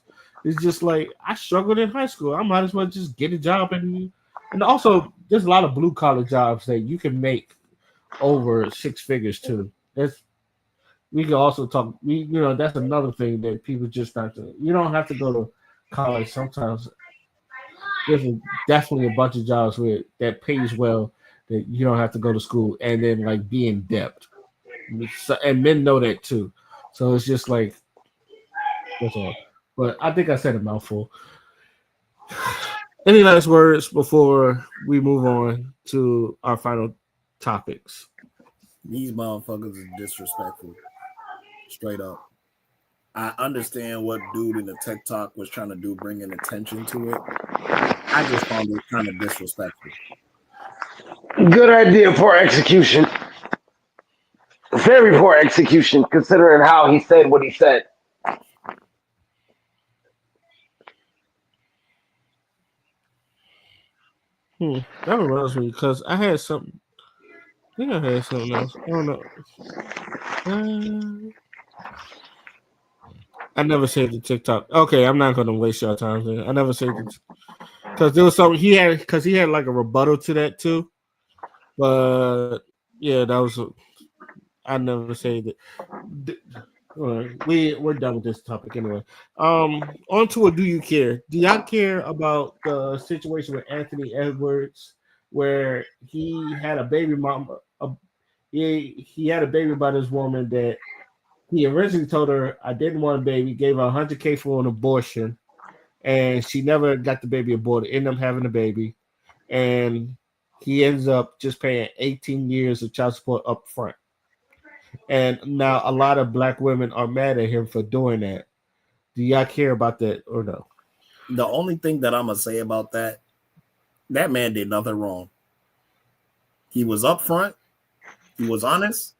Speaker 1: It's just like I struggled in high school. I might as well just get a job and And also, there's a lot of blue collar jobs that you can make over six figures too. That's we can also talk. That's another thing that people just not to. You don't have to go to college. Sometimes there's definitely a bunch of jobs that pays well that you don't have to go to school and then like be in debt. And men know that too. So it's just like that's all. But I think I said a mouthful. Any last words before we move on to our final topics?
Speaker 2: These motherfuckers are disrespectful. Straight up. I understand what dude in the TikTok was trying to do, bringing attention to it. I just found it kind of disrespectful.
Speaker 4: Good idea, poor execution. Very poor execution, considering how he said what he said.
Speaker 1: That reminds me because I had something. I think I had something else. I don't know. I never saved the TikTok. Okay, I'm not going to waste your time. I never saved it because there was something he had like a rebuttal to that too. But yeah, that was. I never saved it. We're done with this topic anyway. On to a do you care? Do y'all care about the situation with Anthony Edwards, where he had a baby mama? He had a baby by this woman that he originally told her I didn't want a baby, gave her $100K for an abortion, and she never got the baby aborted. Ended up having a baby, and he ends up just paying 18 years of child support up front. And now a lot of black women are mad at him for doing that. Do y'all care about that or no?
Speaker 2: The only thing that I'm gonna say about that man did nothing wrong. He was upfront, he was honest,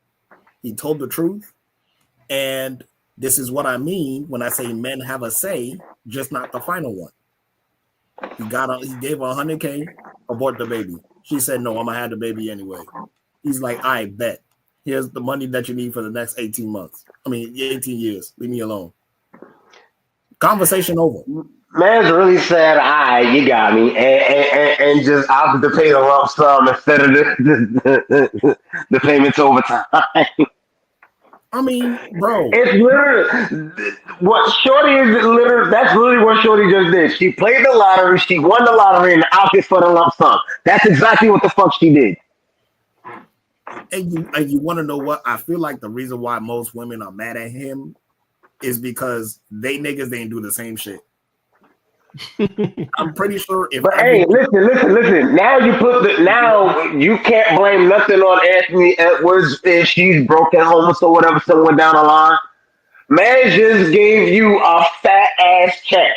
Speaker 2: he told the truth, and this is what I mean when I say men have a say, just not the final one. He gave her $100K, abort the baby. She said no, I'm gonna have the baby anyway. He's like, I bet. Here's the money that you need for the next 18 months. 18 years. Leave me alone. Conversation over.
Speaker 4: Man's really said, all right, you got me. And just opted to pay the lump sum instead of the payments over time.
Speaker 2: Bro.
Speaker 4: It's literally what Shorty is literally. That's literally what Shorty just did. She played the lottery, she won the lottery, and opted for the lump sum. That's exactly what the fuck she did.
Speaker 2: And you want to know what? I feel like the reason why most women are mad at him is because they niggas didn't do the same shit. I'm pretty sure if.
Speaker 4: But hey, listen. Now you can't blame nothing on Anthony Edwards if she's broken homeless or whatever somewhere down the line. Man just gave you a fat ass check.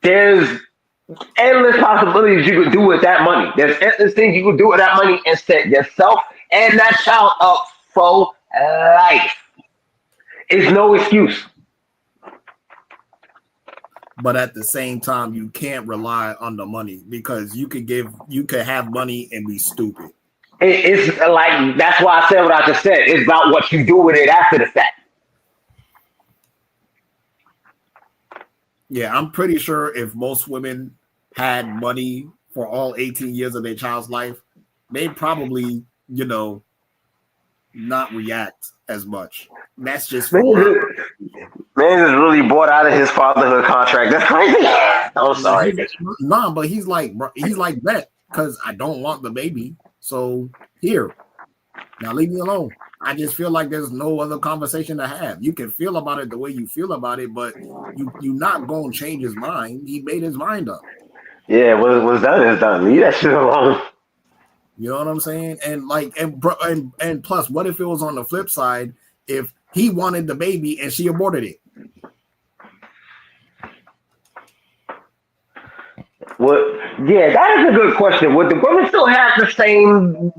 Speaker 4: There's endless possibilities you could do with that money. There's endless things you could do with that money and set yourself and that child up for life. It's no excuse.
Speaker 2: But at the same time, you can't rely on the money because you could have money and be stupid.
Speaker 4: It's like, that's why I said what I just said. It's about what you do with it after the fact.
Speaker 2: Yeah, I'm pretty sure if most women had money for all 18 years of their child's life, they'd probably, not react as much. That's just
Speaker 4: man is really bought out of his fatherhood contract. That's crazy. I'm sorry.
Speaker 2: Nah, but he's like that because I don't want the baby. So here, now leave me alone. I just feel like there's no other conversation to have. You can feel about it the way you feel about it, but you're not going to change his mind. He made his mind up.
Speaker 4: Yeah, what's done is done. Leave that shit alone.
Speaker 2: You know what I'm saying? And plus, what if it was on the flip side? If he wanted the baby and she aborted it?
Speaker 4: Yeah, that is a good question. Would the woman still have the same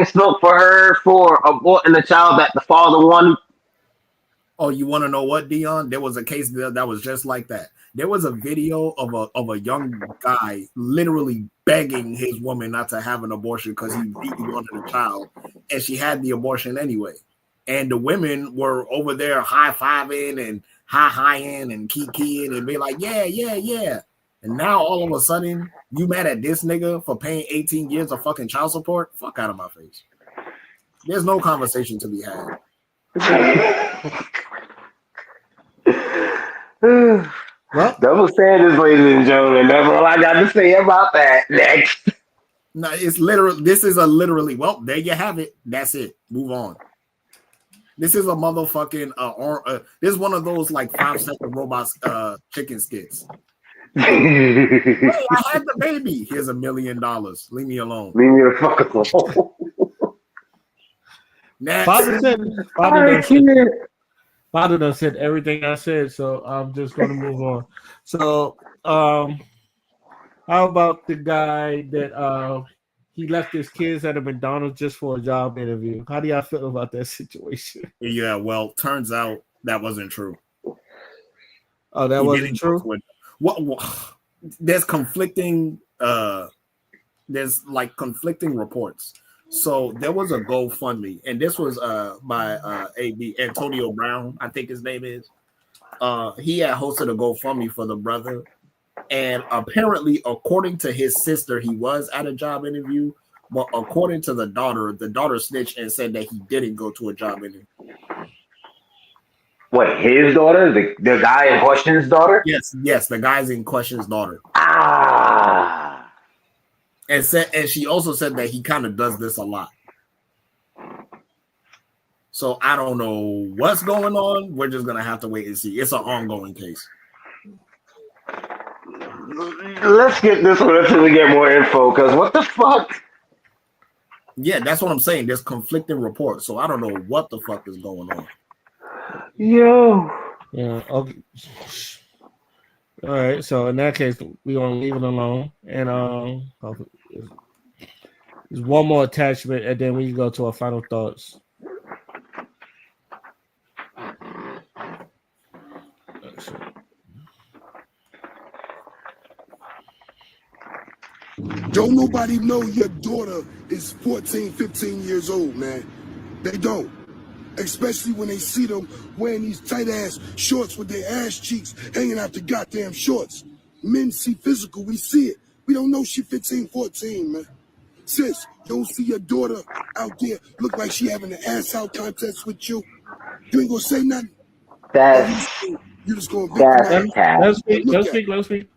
Speaker 4: smoke for her for aborting the child that the father wanted?
Speaker 2: Oh, you want to know what, Dion? There was a case that was just like that. There was a video of a young guy literally begging his woman not to have an abortion because he wanted a child, and she had the abortion anyway. And the women were over there high-fiving and high-high-ing and key-keying and be like, yeah. And now all of a sudden, you mad at this nigga for paying 18 years of fucking child support? Fuck out of my face. There's no conversation to be had.
Speaker 1: Well,
Speaker 4: Double standards, ladies and gentlemen. That's all I got to say about that. Next.
Speaker 2: No, it's literally, this is a literally, well, there you have it. That's it. Move on. This is a motherfucking, this is one of those like 5-second robots chicken skits. Hey, I had the baby. Here's $1 million. Leave me alone.
Speaker 4: Leave me the fuck alone.
Speaker 1: Father done said everything I said, so I'm just going to move on. So, how about the guy that he left his kids at a McDonald's just for a job interview? How do y'all feel about that situation?
Speaker 2: Yeah, well, turns out that wasn't true.
Speaker 1: Oh, that wasn't true?
Speaker 2: What? There's conflicting there's like conflicting reports. So there was a GoFundMe, and this was by AB Antonio Brown, I think his name is. He had hosted a GoFundMe for the brother, and apparently, according to his sister, he was at a job interview. But according to the daughter snitched and said that he didn't go to a job interview.
Speaker 4: What, his daughter? The guy in question's daughter?
Speaker 2: Yes, the guy's in question's daughter.
Speaker 4: Ah.
Speaker 2: And she also said that he kind of does this a lot. So I don't know what's going on. We're just gonna have to wait and see. It's an ongoing case.
Speaker 4: Let's get this one until we get more info, because what the fuck?
Speaker 2: Yeah, that's what I'm saying. There's conflicting reports, so I don't know what the fuck is going on.
Speaker 4: Yo.
Speaker 1: Yeah. Okay. All right. So in that case, we're gonna leave it alone, and there's one more attachment, and then we can go to our final thoughts.
Speaker 7: Don't nobody know your daughter is 14, 15 years old, man. They don't. Especially when they see them wearing these tight-ass shorts with their ass cheeks hanging out the goddamn shorts. Men see physical, we see it. We don't know she 15, 14, man. Sis, you don't see your daughter out there look like she having an ass-out contest with you. You ain't gonna say nothing. You just gonna victimize.
Speaker 1: Let's speak.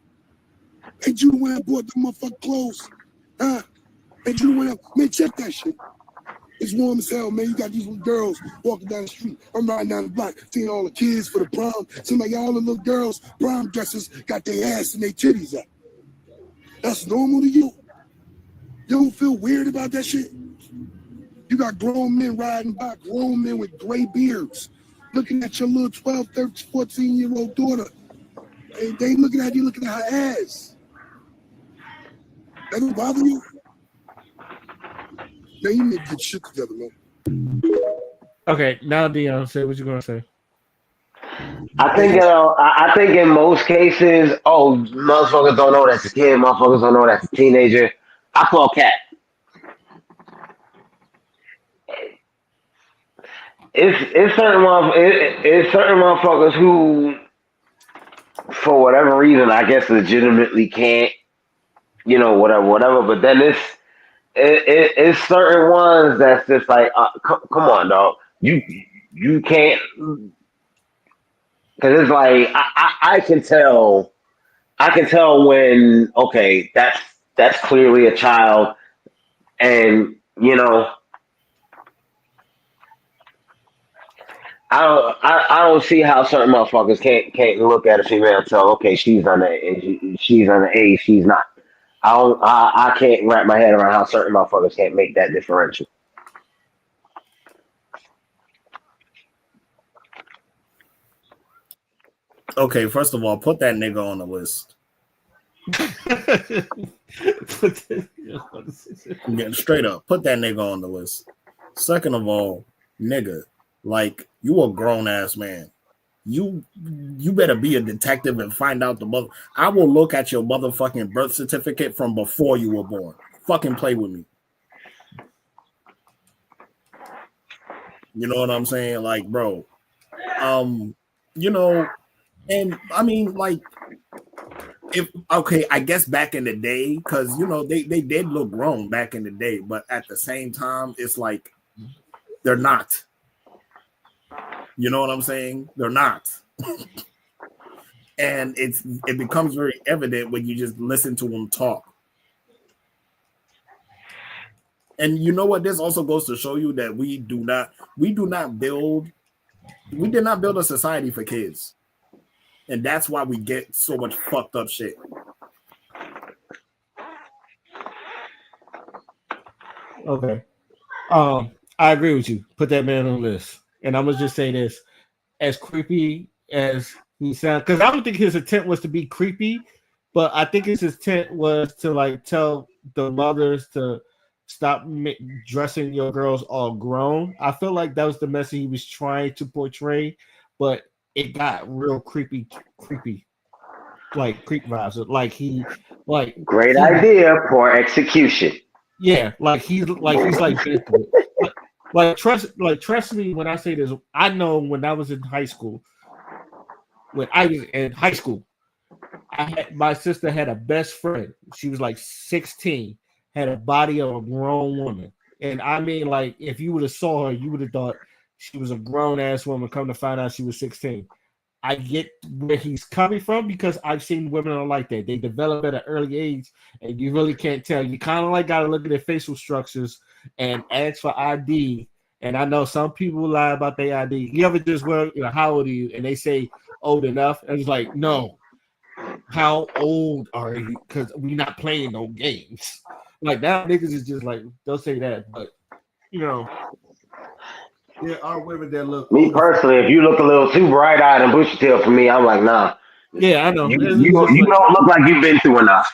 Speaker 7: Ain't you the one that bought the motherfucking clothes? Huh? Ain't you the one that, man, check that shit. It's warm as hell, man. You got these little girls walking down the street. I'm riding down the block, seeing all the kids for the prom. Seems like all the little girls, prom dresses, got their ass and their titties out. That's normal to you? You don't feel weird about that shit? You got grown men riding by, grown men with gray beards, looking at your little 12, 13, 14-year-old daughter. They ain't looking at you, looking at her ass. That don't bother you? Man, you need to get shit together, man.
Speaker 1: Okay, now Dion, say what you're gonna say.
Speaker 4: I think in most cases, motherfuckers don't know that's a kid, motherfuckers don't know that's a teenager. I call cat. It's certain motherfuckers who, for whatever reason, I guess legitimately can't, whatever. But then it's certain ones that's just like, come on, dog, you can't, because it's like I can tell when, okay, that's clearly a child, and I don't see how certain motherfuckers can't look at a female and tell, okay, she's on the A, she's not. I can't wrap my head around how certain motherfuckers can't make that differential.
Speaker 2: Okay, first of all, put that nigga on the list. Yeah, straight up, put that nigga on the list. Second of all, nigga, like, you a grown ass man. You better be a detective and find out the mother. I will look at your motherfucking birth certificate from before you were born. Fucking play with me. You know what I'm saying? Like, bro. And I mean, like, if okay, I guess back in the day, because you know they did look grown back in the day, but at the same time, it's like they're not. You know what I'm saying? They're not. And it becomes very evident when you just listen to them talk. And you know what? This also goes to show you that we did not build a society for kids. And that's why we get so much fucked up shit.
Speaker 1: Okay. I agree with you. Put that man on the list. And I'm gonna just say this: as creepy as he sounds, because I don't think his intent was to be creepy, but I think his intent was to like tell the mothers to stop dressing your girls all grown. I feel like that was the message he was trying to portray, but it got real creepy, like creep vibes.
Speaker 4: Great
Speaker 1: he,
Speaker 4: idea, poor execution.
Speaker 1: yeah, he's like been through it. Trust me when I say this. I know when I was in high school, my sister had a best friend. She was like 16, had a body of a grown woman. And I mean, like, if you would have saw her, you would have thought she was a grown ass woman. Come to find out she was 16. I get where he's coming from because I've seen women are like that. They develop at an early age, and you really can't tell. You kind of like got to look at their facial structures and ask for ID. And I know some people lie about their ID. You ever just how old are you? And they say old enough. And it's like, no, how old are you? Because we're not playing no games. Like now, niggas is just like, they'll say that. But, you know, there are women that look.
Speaker 4: Me personally, if you look a little too bright eyed and bushy tailed for me, I'm like, nah.
Speaker 1: Yeah, I know.
Speaker 4: You don't look like you've been through enough.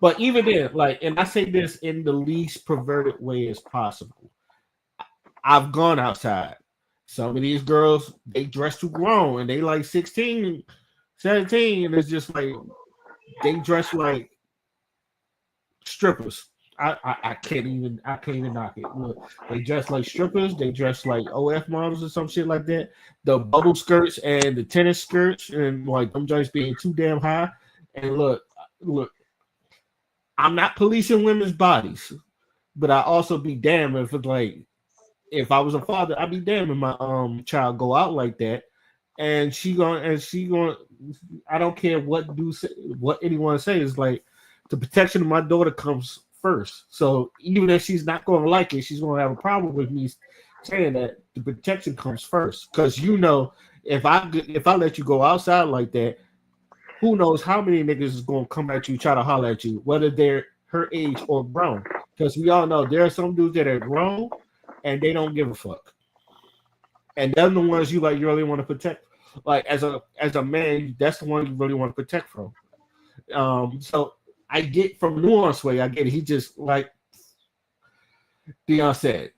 Speaker 1: But even then, and I say this in the least perverted way as possible. I've gone outside. Some of these girls, they dress too grown and they like 16, 17, and it's just like they dress like strippers. I can't even knock it. Look, they dress like strippers, they dress like OF models or some shit like that. The bubble skirts and the tennis skirts and like them joints being too damn high. And look, I'm not policing women's bodies, but I also be damned if it's like if I was a father, I'd be damned if my child go out like that. And she going I don't care what anyone says, like the protection of my daughter comes first. So even if she's not going to like it, she's going to have a problem with me saying that the protection comes first. Because if I let you go outside like that, who knows how many niggas is going to come at you, try to holler at you, whether they're her age or grown. Because we all know there are some dudes that are grown and they don't give a fuck. And they're the ones you really want to protect. Like as a man, that's the one you really want to protect from. So I get from Nuance way, I get it. He just like Dion said,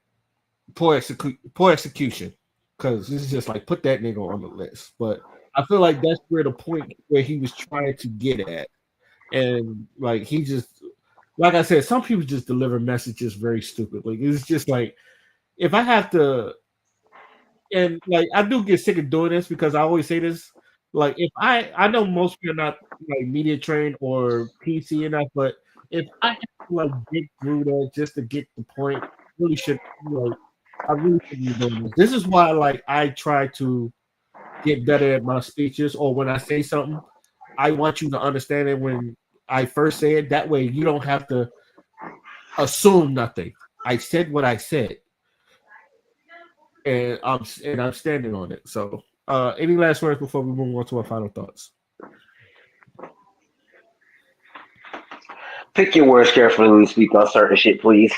Speaker 1: poor execution. Because this is just like put that nigga on the list. But I feel like that's where the point where he was trying to get at. And like he just like I said, some people just deliver messages very stupidly. It's just like if I have to, and like I do get sick of doing this because I always say this. Like if I know most people are not like media trained or PC enough, but if I have to like get through that just to get the point, really should I really shouldn't be doing this. This is why like I try to get better at my speeches, or when I say something, I want you to understand it when I first say it. That way you don't have to assume nothing. I said what I said. And I'm standing on it. So any last words before we move on to our final thoughts?
Speaker 4: Pick your words carefully when you speak on certain shit, please.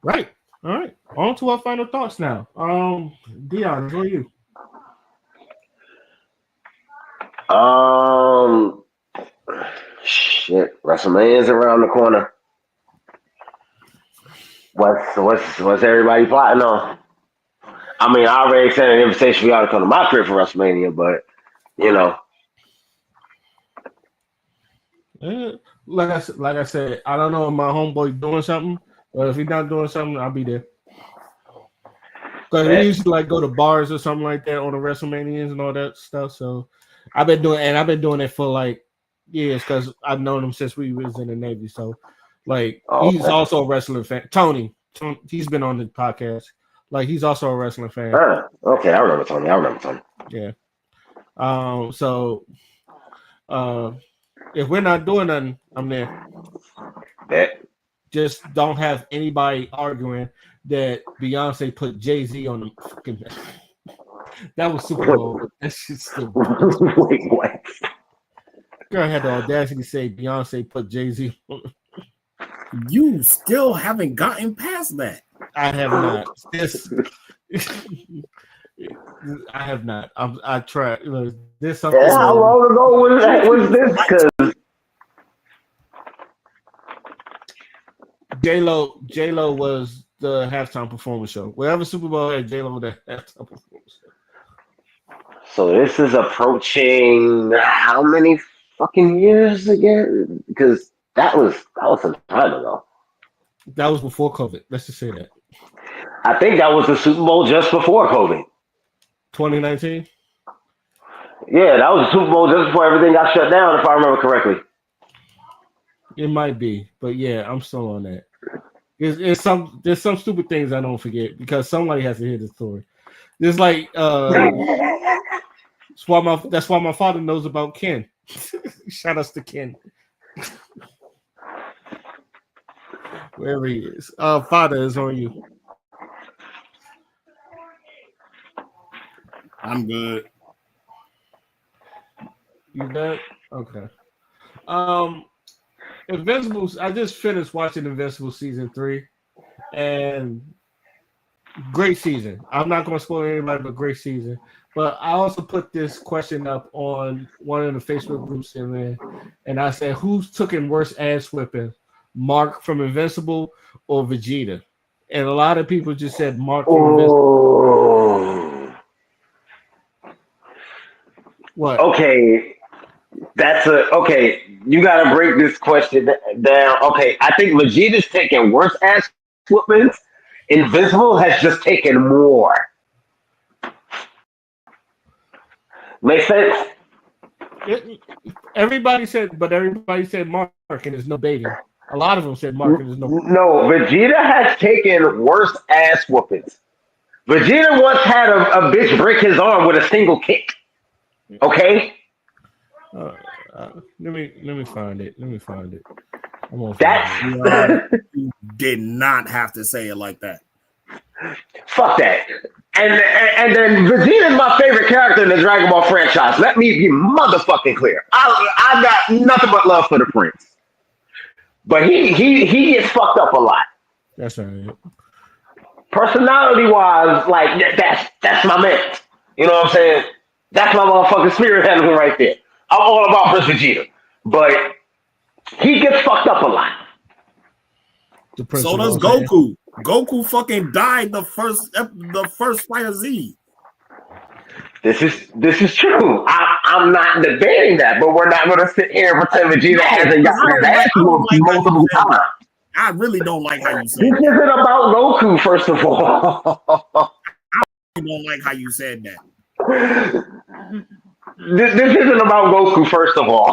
Speaker 1: Right. All right. On to our final thoughts now. Dion, who are you?
Speaker 4: Shit. WrestleMania's around the corner. What's everybody plotting on? I mean, I already sent an invitation for y'all to come to my crib for WrestleMania, but you know.
Speaker 1: Like I said, I don't know if my homeboy doing something, but if he's not doing something, I'll be there. Because we used to like go to bars or something like that on the WrestleManias and all that stuff. So I've been doing it for like years because I've known him since we was in the Navy. So like he's also a wrestling fan. Tony, he's been on the podcast. Like he's also a wrestling fan.
Speaker 4: Okay, I remember Tony.
Speaker 1: Yeah. So if we're not doing nothing, I'm there. Just don't have anybody arguing that Beyonce put Jay-Z on the fucking. That was Super Bowl. That shit's still.
Speaker 4: Wait, what?
Speaker 1: Girl had the audacity to say Beyonce put Jay-Z on.
Speaker 2: You still haven't gotten past that.
Speaker 1: I have not. I have not. I tried. There's something.
Speaker 4: How long ago was this? Because
Speaker 1: J-Lo was the halftime performance show. Wherever Super Bowl had, J-Lo the halftime performance show.
Speaker 4: So this is approaching how many fucking years again? Because that was some time ago.
Speaker 1: That was before COVID. Let's just say that.
Speaker 4: I think that was the Super Bowl just before COVID.
Speaker 1: 2019?
Speaker 4: Yeah, that was the Super Bowl just before everything got shut down, if I remember correctly.
Speaker 1: It might be, but yeah, I'm still on that. There's some stupid things I don't forget because somebody has to hear the story. There's like that's why my father knows about Ken. Shout outs to Ken. Wherever he is. Father is on you.
Speaker 2: I'm good.
Speaker 1: You good? Okay. Invincibles. I just finished watching Invincibles season 3, and great season. I'm not going to spoil anybody, but great season. But I also put this question up on one of the Facebook groups in there, and I said, "Who's taking worse ass whipping, Mark from Invincible or Vegeta?" And a lot of people just said Mark from Invincible. What?
Speaker 4: Okay, okay. You gotta break this question down. Okay, I think Vegeta's taking worse ass whoopings. Invincible has just taken more. Make sense?
Speaker 1: Everybody said Mark, and there's no baiting. A lot of them said Mark, and there's no.
Speaker 4: No, Vegeta has taken worse ass whoopings. Vegeta once had a bitch break his arm with a single kick. Okay.
Speaker 1: Let me find it. I'm gonna
Speaker 2: You did not have to say it like that.
Speaker 4: Fuck that. And then Vegeta is my favorite character in the Dragon Ball franchise. Let me be motherfucking clear. I got nothing but love for the prince. But he gets fucked up a lot.
Speaker 1: That's right.
Speaker 4: Personality wise, like that's my man. You know what I'm saying? That's my motherfucking spirit animal right there. I'm all about Prince Vegeta. But he gets fucked up a lot.
Speaker 2: So does Goku. Goku fucking died the first Fire Z.
Speaker 4: This is true. I'm not debating that, but we're not going to sit here and pretend Vegeta hasn't gotten his ass whooped multiple times.
Speaker 2: I really don't like how you said
Speaker 4: that. This isn't about Goku, first of all.
Speaker 2: I don't like how you said that.
Speaker 4: This isn't about Goku, first of all.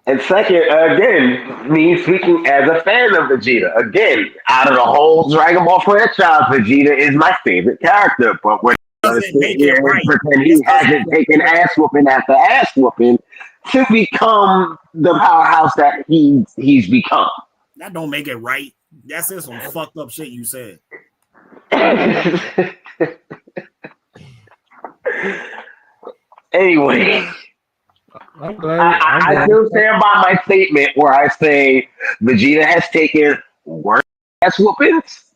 Speaker 4: And second, again, me speaking as a fan of Vegeta. Again, out of the whole Dragon Ball franchise, Vegeta is my favorite character. But we're going to sit here and pretend he hasn't taken ass whooping after ass whooping to become the powerhouse that he's become.
Speaker 2: That don't make it right. That's just some fucked up shit you said.
Speaker 4: Anyway. I still stand by my statement where I say Vegeta has taken worse ass whoopings.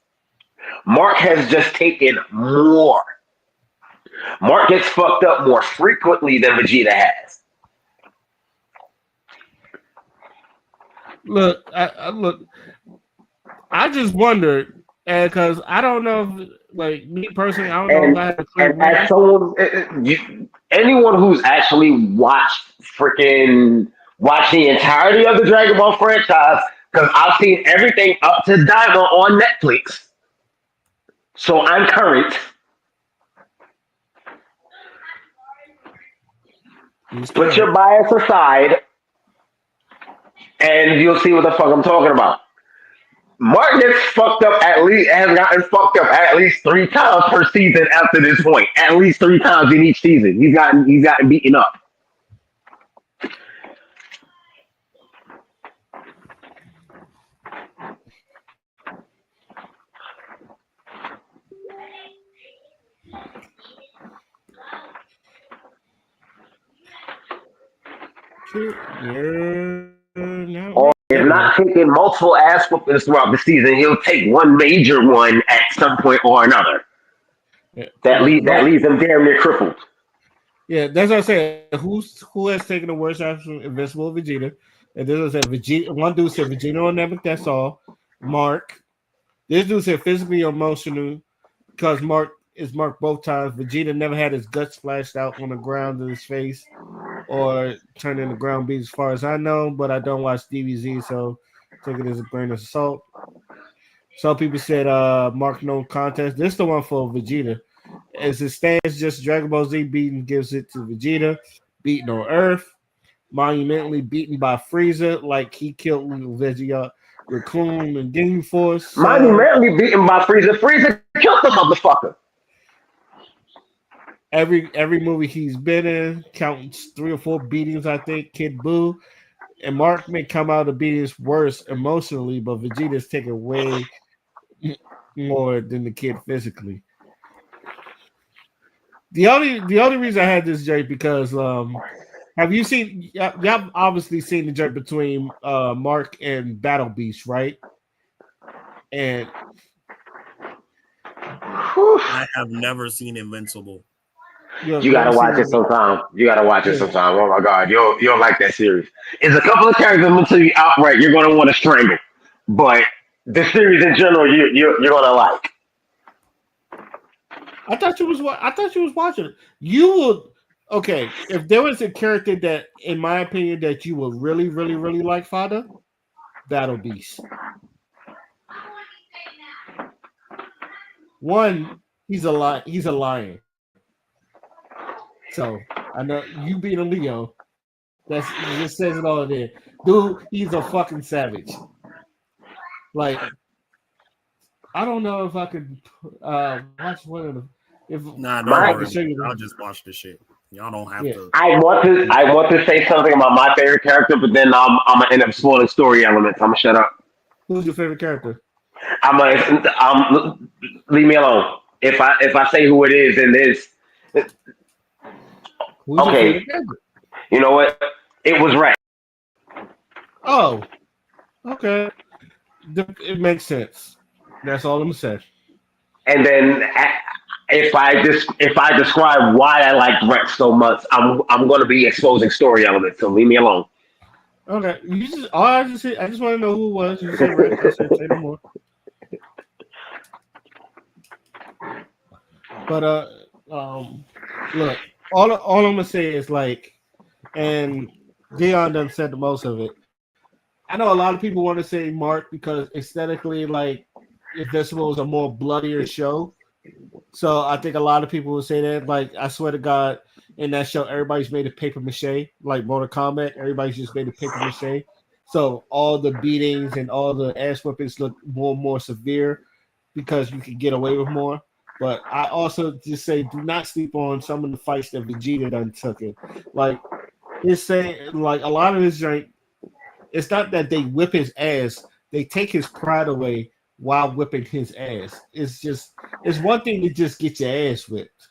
Speaker 4: Mark has just taken more. Mark gets fucked up more frequently than Vegeta has.
Speaker 1: Look, I just wondered, because I don't know if, like, me personally, I don't know if I have a clear
Speaker 4: and as someone, anyone who's actually watched freaking watch the entirety of the Dragon Ball franchise because I've seen everything up to Daima on Netflix. So I'm current. Put your bias aside, and you'll see what the fuck I'm talking about. Martin gets fucked up has gotten fucked up at least 3 times per season after this point. At least 3 times in each season, he's gotten beaten up. Or if not taking multiple ass whoopings throughout the season, he'll take one major one at some point or another. That leaves him damn near crippled.
Speaker 1: Yeah, that's what I said. Who has taken the worst action from Invincible Vegeta? And this was said Vegeta. One dude said Vegeta on Namek. That's all. Mark. This dude said physically or emotional because Mark is marked both times. Vegeta never had his guts splashed out on the ground in his face or turned into ground beef, as far as I know. But I don't watch DBZ, so take it as a grain of salt. Some people said Mark no contest. This is the one for Vegeta. As it stands, just Dragon Ball Z beaten gives it to Vegeta, beaten on Earth, monumentally beaten by Frieza, like he killed Vegeta, Raccoon, and Ginyu Force.
Speaker 4: Monumentally beaten by Frieza. Frieza killed the motherfucker.
Speaker 1: Every movie he's been in counts 3 or 4 beatings, I think. Kid Buu and Mark may come out of beatings worse emotionally, but Vegeta's taken way more than the kid physically. The only reason I had this joke because have you seen? Y'all obviously seen the joke between Mark and Battle Beast, right? And
Speaker 2: I have never seen Invincible.
Speaker 4: You gotta watch it sometime. Oh my god, you'll like that series. It's a couple of characters I'm gonna tell you outright you're gonna want to strangle, but the series in general you're gonna like.
Speaker 1: I thought you was watching it. You would okay if there was a character that, in my opinion, that you would really, really, really like, Father, Battle Beast. One, he's a lion. So I know you being a Leo, it just says it all there. Dude, he's a fucking savage. Like, I don't know if I could watch one of them.
Speaker 2: Don't worry. I'll just watch this shit. Y'all don't have to.
Speaker 4: I want to say something about my favorite character, but then I'm gonna end up spoiling story elements. I'm gonna shut up.
Speaker 1: Who's your favorite character?
Speaker 4: Leave me alone. If I say who it is, then it's okay. You know what? It was right.
Speaker 1: Oh, okay. It makes sense. That's all I'm saying.
Speaker 4: And then if I describe why I like Rex so much, I'm going to be exposing story elements. So leave me alone.
Speaker 1: Okay, I just want to know who it was. You said Rex. I say no more. But look, all I'm gonna say is like, and Dion done said the most of it. I know a lot of people want to say Mark because aesthetically, like, Invincible is a more bloodier show. So I think a lot of people will say that. Like, I swear to God, in that show, everybody's made of paper mache, like Mortal Kombat. Everybody's just made of paper mache. So all the beatings and all the ass whippings look more and more severe because you can get away with more. But I also just say, do not sleep on some of the fights that Vegeta done took it. Like, it's saying, like, a lot of his joint, it's not that they whip his ass, they take his pride away while whipping his ass. It's one thing to just get your ass whipped.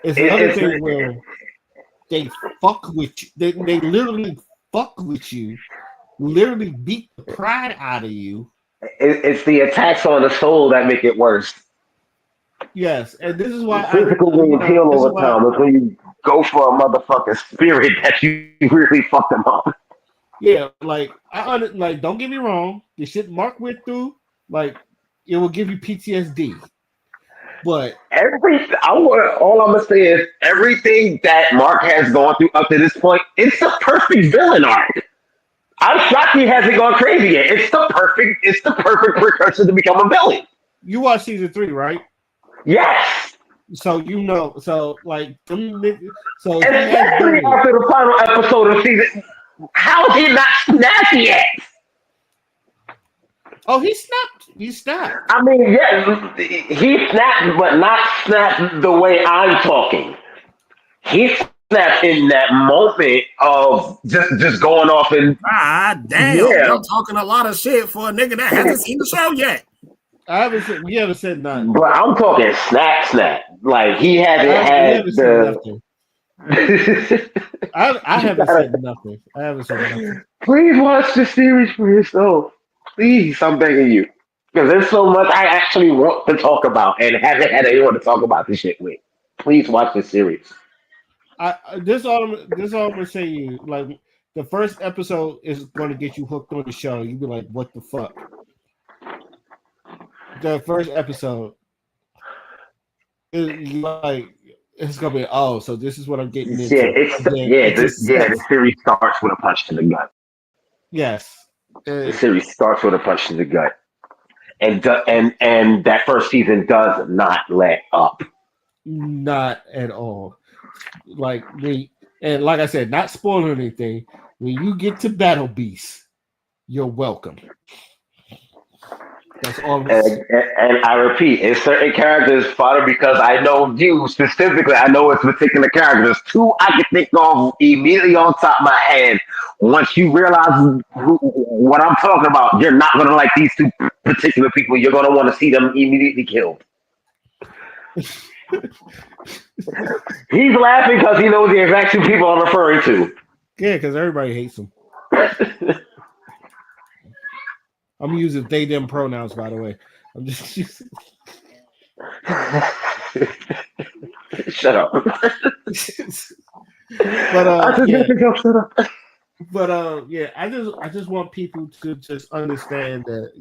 Speaker 1: It's another thing where they fuck with you. They literally fuck with you, literally beat the pride out of you.
Speaker 4: It's the attacks on the soul that make it worse.
Speaker 1: Yes, and this is why
Speaker 4: physical wounds heal over time. It's when you go for a motherfucking spirit that you really fuck them up.
Speaker 1: Yeah, like don't get me wrong, the shit Mark went through, like, it will give you PTSD. But
Speaker 4: all I'm gonna say is everything that Mark has gone through up to this point, it's the perfect villain arc. I'm shocked he hasn't gone crazy yet. It's the perfect precursor to become a villain.
Speaker 1: You watched season 3, right?
Speaker 4: Yes.
Speaker 1: So so like them niggas, so he has
Speaker 4: Especially
Speaker 1: done it.
Speaker 4: after the final episode of season. How is he not snapped yet?
Speaker 1: Oh, he snapped. He snapped.
Speaker 4: I mean, yeah, he snapped, but not snapped the way I'm talking. He snapped in that moment of just going off and
Speaker 2: Ah, damn.
Speaker 4: yeah.
Speaker 2: Y'all talking a lot of shit for a nigga that hasn't seen the show yet.
Speaker 1: We haven't said nothing.
Speaker 4: But I'm talking snap. Like he hasn't
Speaker 1: We
Speaker 4: had
Speaker 1: haven't said
Speaker 4: the.
Speaker 1: nothing. I haven't said nothing. I haven't said nothing.
Speaker 4: Please watch the series for yourself. Please, I'm begging you. Because there's so much I actually want to talk about and haven't had anyone to talk about this shit with. Please watch the series.
Speaker 1: This all I'm gonna say to you. Like the first episode is gonna get you hooked on the show. You be like, what the fuck? The first episode is like it's gonna be so this is what I'm getting into.
Speaker 4: The series starts with a punch to the gut.
Speaker 1: Yes.
Speaker 4: The series starts with a punch to the gut. And that first season does not let up.
Speaker 1: Not at all. Like like I said, not spoiling anything. When you get to Battle Beast, you're welcome. That's all.
Speaker 4: And I repeat, in certain characters, Father, because I know you specifically, I know it's particular characters. Two I can think of immediately on top of my head. Once you realize what I'm talking about, you're not going to like these two particular people. You're going to want to see them immediately killed. He's laughing because he knows the exact two people I'm referring to.
Speaker 1: Yeah, because everybody hates him. I'm using they them pronouns, by the way. I'm just using...
Speaker 4: Shut up.
Speaker 1: But yeah, I just want people to just understand that,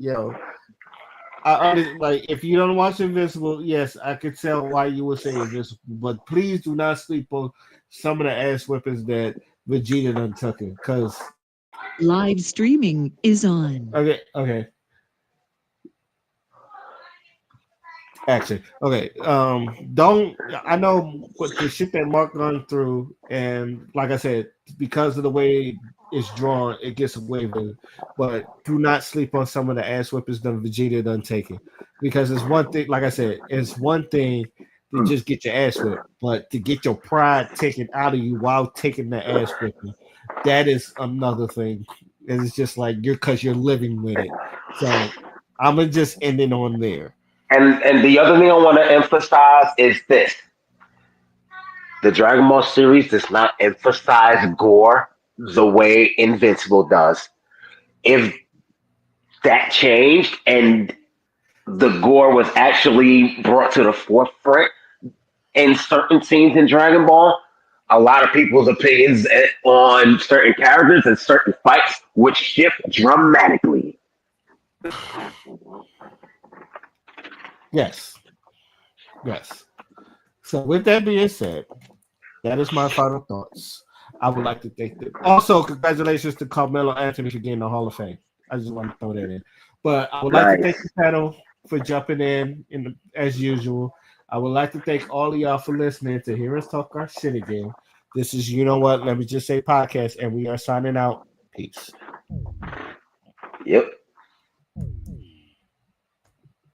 Speaker 1: like if you don't watch Invincible, yes, I could tell why you would say Invincible, but please do not sleep on some of the ass whippings that Vegeta done took it, because
Speaker 6: Live streaming is on.
Speaker 1: Okay. Action. Okay. I know what the shit that Mark gone through, and like I said, because of the way it's drawn, it gets away with it. But do not sleep on some of the ass whippers that Vegeta done taken. Because it's one thing, like I said, it's one thing to just get your ass whipped, but to get your pride taken out of you while taking the ass whipping, that is another thing. It's just like you're living with it. So I'm gonna just end it on there.
Speaker 4: And the other thing I want to emphasize is this. The Dragon Ball series does not emphasize gore the way Invincible does. If that changed and the gore was actually brought to the forefront in certain scenes in Dragon Ball, a lot of people's opinions on certain characters and certain fights would shift dramatically.
Speaker 1: Yes. So with that being said, that is my final thoughts. I would like to thank them. Also, congratulations to Carmelo Anthony for getting the Hall of Fame. I just want to throw that in. But I would like to thank the panel for jumping in as usual. I would like to thank all of y'all for listening to hear us talk our shit again. This is You Know What? Let Me Just Say podcast, and we are signing out. Peace.
Speaker 4: Yep.